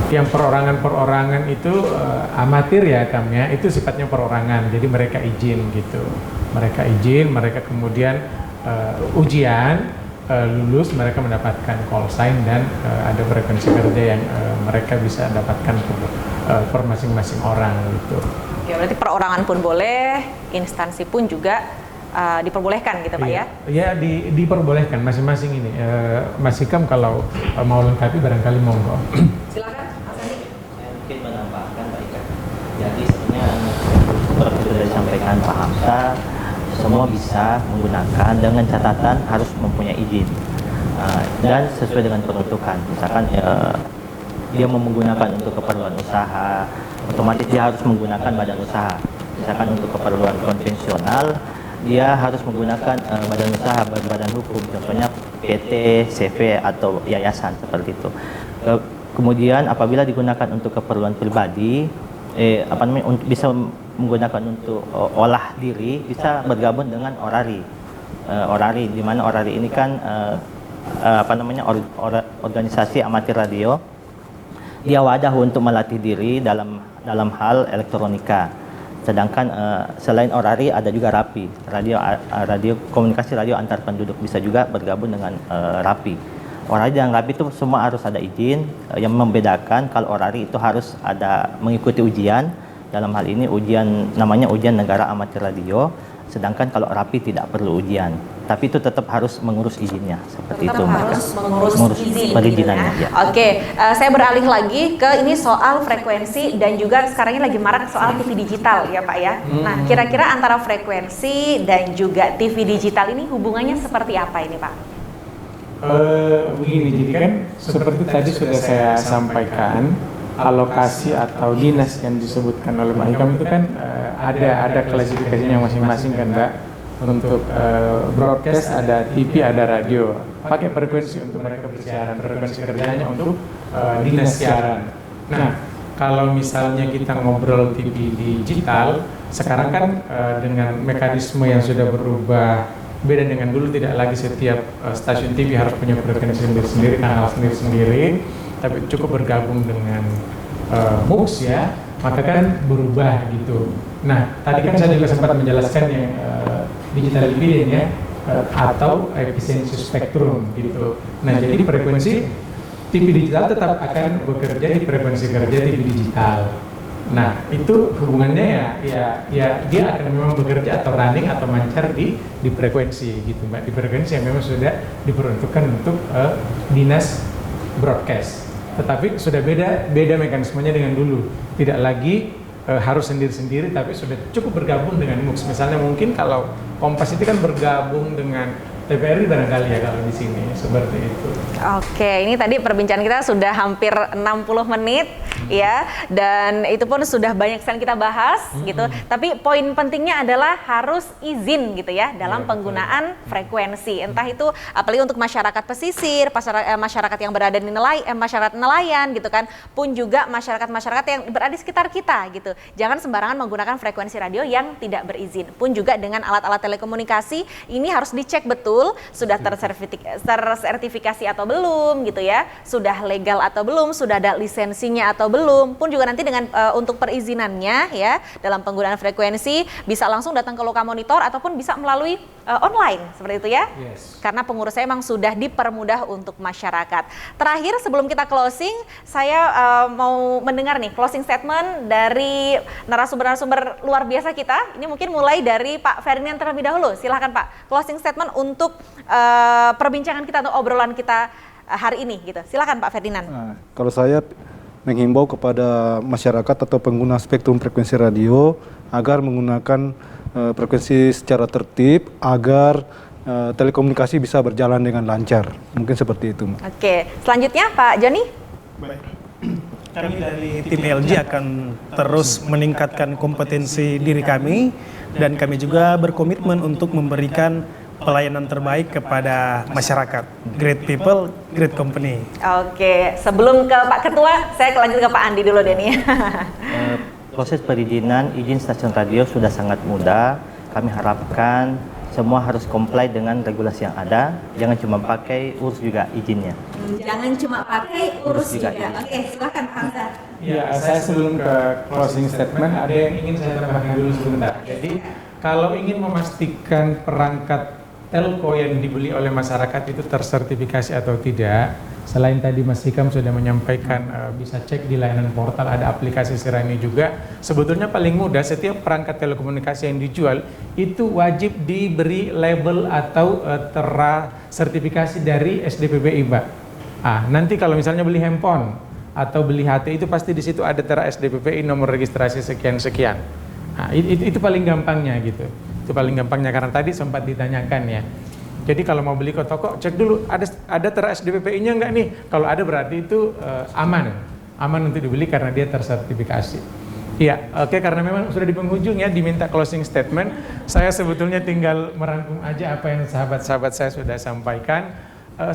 S2: Yang perorangan itu amatir ya Kam ya, itu sifatnya perorangan, jadi mereka izin gitu. Mereka izin, mereka kemudian ujian, lulus, mereka mendapatkan call sign dan ada frekuensi kerja yang mereka bisa dapatkan per masing-masing orang gitu. Ya,
S1: berarti perorangan pun boleh, instansi pun juga diperbolehkan gitu Pak ya?
S2: Iya, diperbolehkan masing-masing ini. Mas Hikam kalau mau lengkapi barangkali monggo.
S1: Silakan Mas Andi.
S3: Saya mungkin menambahkan Pak Ika. Jadi sebenarnya seperti sudah disampaikan Pak Hamzah, semua bisa menggunakan dengan catatan harus mempunyai izin dan sesuai dengan peruntukan. Misalkan dia mau menggunakan untuk keperluan usaha, otomatis dia harus menggunakan badan usaha. Misalkan untuk keperluan konvensional, dia harus menggunakan badan usaha berbadan hukum, contohnya PT, CV atau yayasan seperti itu. Kemudian apabila digunakan untuk keperluan pribadi, bisa menggunakan untuk olah diri, bisa bergabung dengan orari. Orari, di mana orari ini kan organisasi amatir radio. Dia wadah untuk melatih diri dalam hal elektronika. Sedangkan selain orari ada juga RAPI, radio komunikasi radio antar penduduk, bisa juga bergabung dengan RAPI. Orari dan RAPI itu semua harus ada izin. Yang membedakan kalau orari itu harus ada mengikuti ujian. Dalam hal ini namanya ujian negara amatir radio. Sedangkan kalau RAPI tidak perlu ujian, tapi itu tetap harus mengurus izinnya seperti itu.
S1: Harus mengurus izin
S3: perizinannya. Ya.
S1: Oke, saya beralih lagi ke ini soal frekuensi dan juga sekarang ini lagi marak soal TV digital ya Pak ya. Nah, kira-kira antara frekuensi dan juga TV digital ini hubungannya seperti apa ini Pak?
S2: Begini, jadi kan seperti tadi sudah saya sampaikan, alokasi atau dinas yang disebutkan oleh Pak Hikam itu kan ada klasifikasinya masing-masing kan Mbak. Untuk broadcast ada TV, ada radio, pakai frekuensi untuk mereka bersiaran, frekuensi kerjanya untuk dinas siaran. Nah, kalau misalnya kita ngobrol TV digital, sekarang kan dengan mekanisme yang sudah berubah, beda dengan dulu, tidak lagi setiap stasiun TV harus punya frekuensi sendiri-sendiri, kanal sendiri-sendiri, tapi cukup bergabung dengan MUX ya, maka kan berubah gitu. Nah, tadi kan saya juga sempat menjelaskan yang digital dividend ya, atau efisiensi spektrum gitu. Nah, jadi frekuensi TV digital tetap akan bekerja di frekuensi kerja TV digital. Nah, itu hubungannya ya dia akan memang bekerja atau running atau mancar di frekuensi gitu Mbak, di frekuensi yang memang sudah diperuntukkan untuk dinas broadcast. Tetapi sudah beda mekanismenya dengan dulu. Tidak lagi harus sendiri-sendiri, tapi sudah cukup bergabung dengan MUX. Misalnya mungkin kalau Kompas itu kan bergabung dengan TVRI barangkali ya kalau di sini, seperti itu.
S1: Oke, ini tadi perbincangan kita sudah hampir 60 menit ya, dan itu pun sudah banyak sekali kita bahas gitu. Tapi poin pentingnya adalah harus izin gitu ya dalam penggunaan frekuensi. Entah itu apalagi untuk masyarakat pesisir, masyarakat yang berada di masyarakat nelayan gitu kan, pun juga masyarakat-masyarakat yang berada di sekitar kita gitu. Jangan sembarangan menggunakan frekuensi radio yang tidak berizin. Pun juga dengan alat-alat telekomunikasi ini harus dicek betul betul, sudah tersertifikasi atau belum gitu ya, sudah legal atau belum, sudah ada lisensinya atau belum, pun juga nanti dengan untuk perizinannya ya dalam penggunaan frekuensi bisa langsung datang ke Lokamonitor ataupun bisa melalui online seperti itu ya.
S2: Yes.
S1: Karena pengurusnya memang sudah dipermudah untuk masyarakat. Terakhir sebelum kita closing, saya mau mendengar nih closing statement dari narasumber-narasumber luar biasa kita. Ini mungkin mulai dari Pak Ferdinand terlebih dahulu. Silahkan Pak, closing statement untuk perbincangan kita atau obrolan kita hari ini gitu. Silahkan Pak Ferdinand.
S4: Kalau saya menghimbau kepada masyarakat atau pengguna spektrum frekuensi radio agar menggunakan frekuensi secara tertib agar telekomunikasi bisa berjalan dengan lancar. Mungkin seperti itu.
S1: Oke, selanjutnya Pak Joni.
S5: Baik. Kami dari tim LG akan terus meningkatkan kompetensi diri kami dan kami juga berkomitmen untuk memberikan pelayanan terbaik kepada masyarakat. Great people, great company.
S1: Oke, sebelum ke Pak Ketua, saya lanjut ke Pak Andi dulu deh nih.
S3: Proses perizinan izin stasiun radio sudah sangat mudah. Kami harapkan semua harus comply dengan regulasi yang ada. Jangan cuma pakai, urus juga izinnya.
S1: Jangan cuma pakai, urus juga. Oke, silakan Pak Hamza.
S2: Ya, saya sebelum ke closing statement ada yang ingin saya tambahkan dulu sebentar. Jadi, kalau ingin memastikan perangkat telco yang dibeli oleh masyarakat itu tersertifikasi atau tidak, selain tadi Mas Hikam sudah menyampaikan bisa cek di layanan portal, ada aplikasi Sirani juga. Sebetulnya paling mudah, setiap perangkat telekomunikasi yang dijual itu wajib diberi label atau tersertifikasi dari SDPPI, Mbak. Nanti kalau misalnya beli handphone atau beli HT itu pasti di situ ada tera SDPPI nomor registrasi sekian-sekian. Itu paling gampangnya gitu. Itu paling gampangnya karena tadi sempat ditanyakan ya. Jadi kalau mau beli ke toko, cek dulu ada tera SDPPI-nya enggak nih. Kalau ada berarti itu aman untuk dibeli karena dia tersertifikasi. Iya, oke, karena memang sudah di penghujung ya, diminta closing statement. Saya sebetulnya tinggal merangkum aja apa yang sahabat-sahabat saya sudah sampaikan.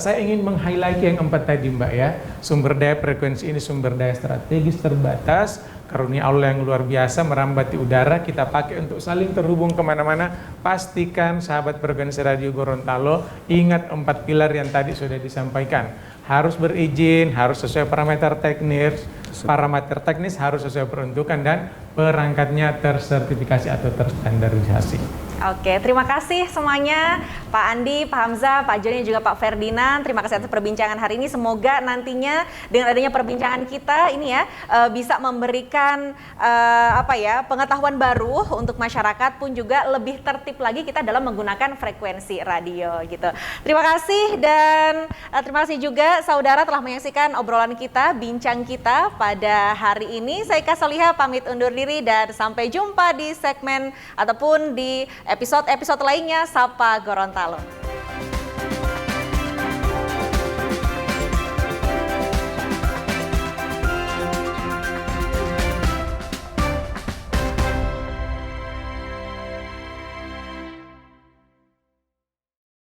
S2: Saya ingin meng-highlight yang 4 tadi Mbak ya. Sumber daya frekuensi ini sumber daya strategis terbatas, karunia Allah yang luar biasa merambat di udara, kita pakai untuk saling terhubung kemana-mana. Pastikan sahabat frekuensi radio Gorontalo ingat 4 pilar yang tadi sudah disampaikan. Harus berizin, harus sesuai parameter teknis harus sesuai peruntukan, dan perangkatnya tersertifikasi atau terstandarisasi.
S1: Oke, terima kasih semuanya, Pak Andi, Pak Hamza, Pak Joni, dan juga Pak Ferdinand. Terima kasih atas perbincangan hari ini. Semoga nantinya dengan adanya perbincangan kita ini ya bisa memberikan pengetahuan baru untuk masyarakat, pun juga lebih tertib lagi kita dalam menggunakan frekuensi radio gitu. Terima kasih, dan terima kasih juga saudara telah menyaksikan obrolan kita, bincang kita pada hari ini. Saya Ika Soliha pamit undur diri dan sampai jumpa di segmen ataupun di episode lainnya Sapa Gorontalo.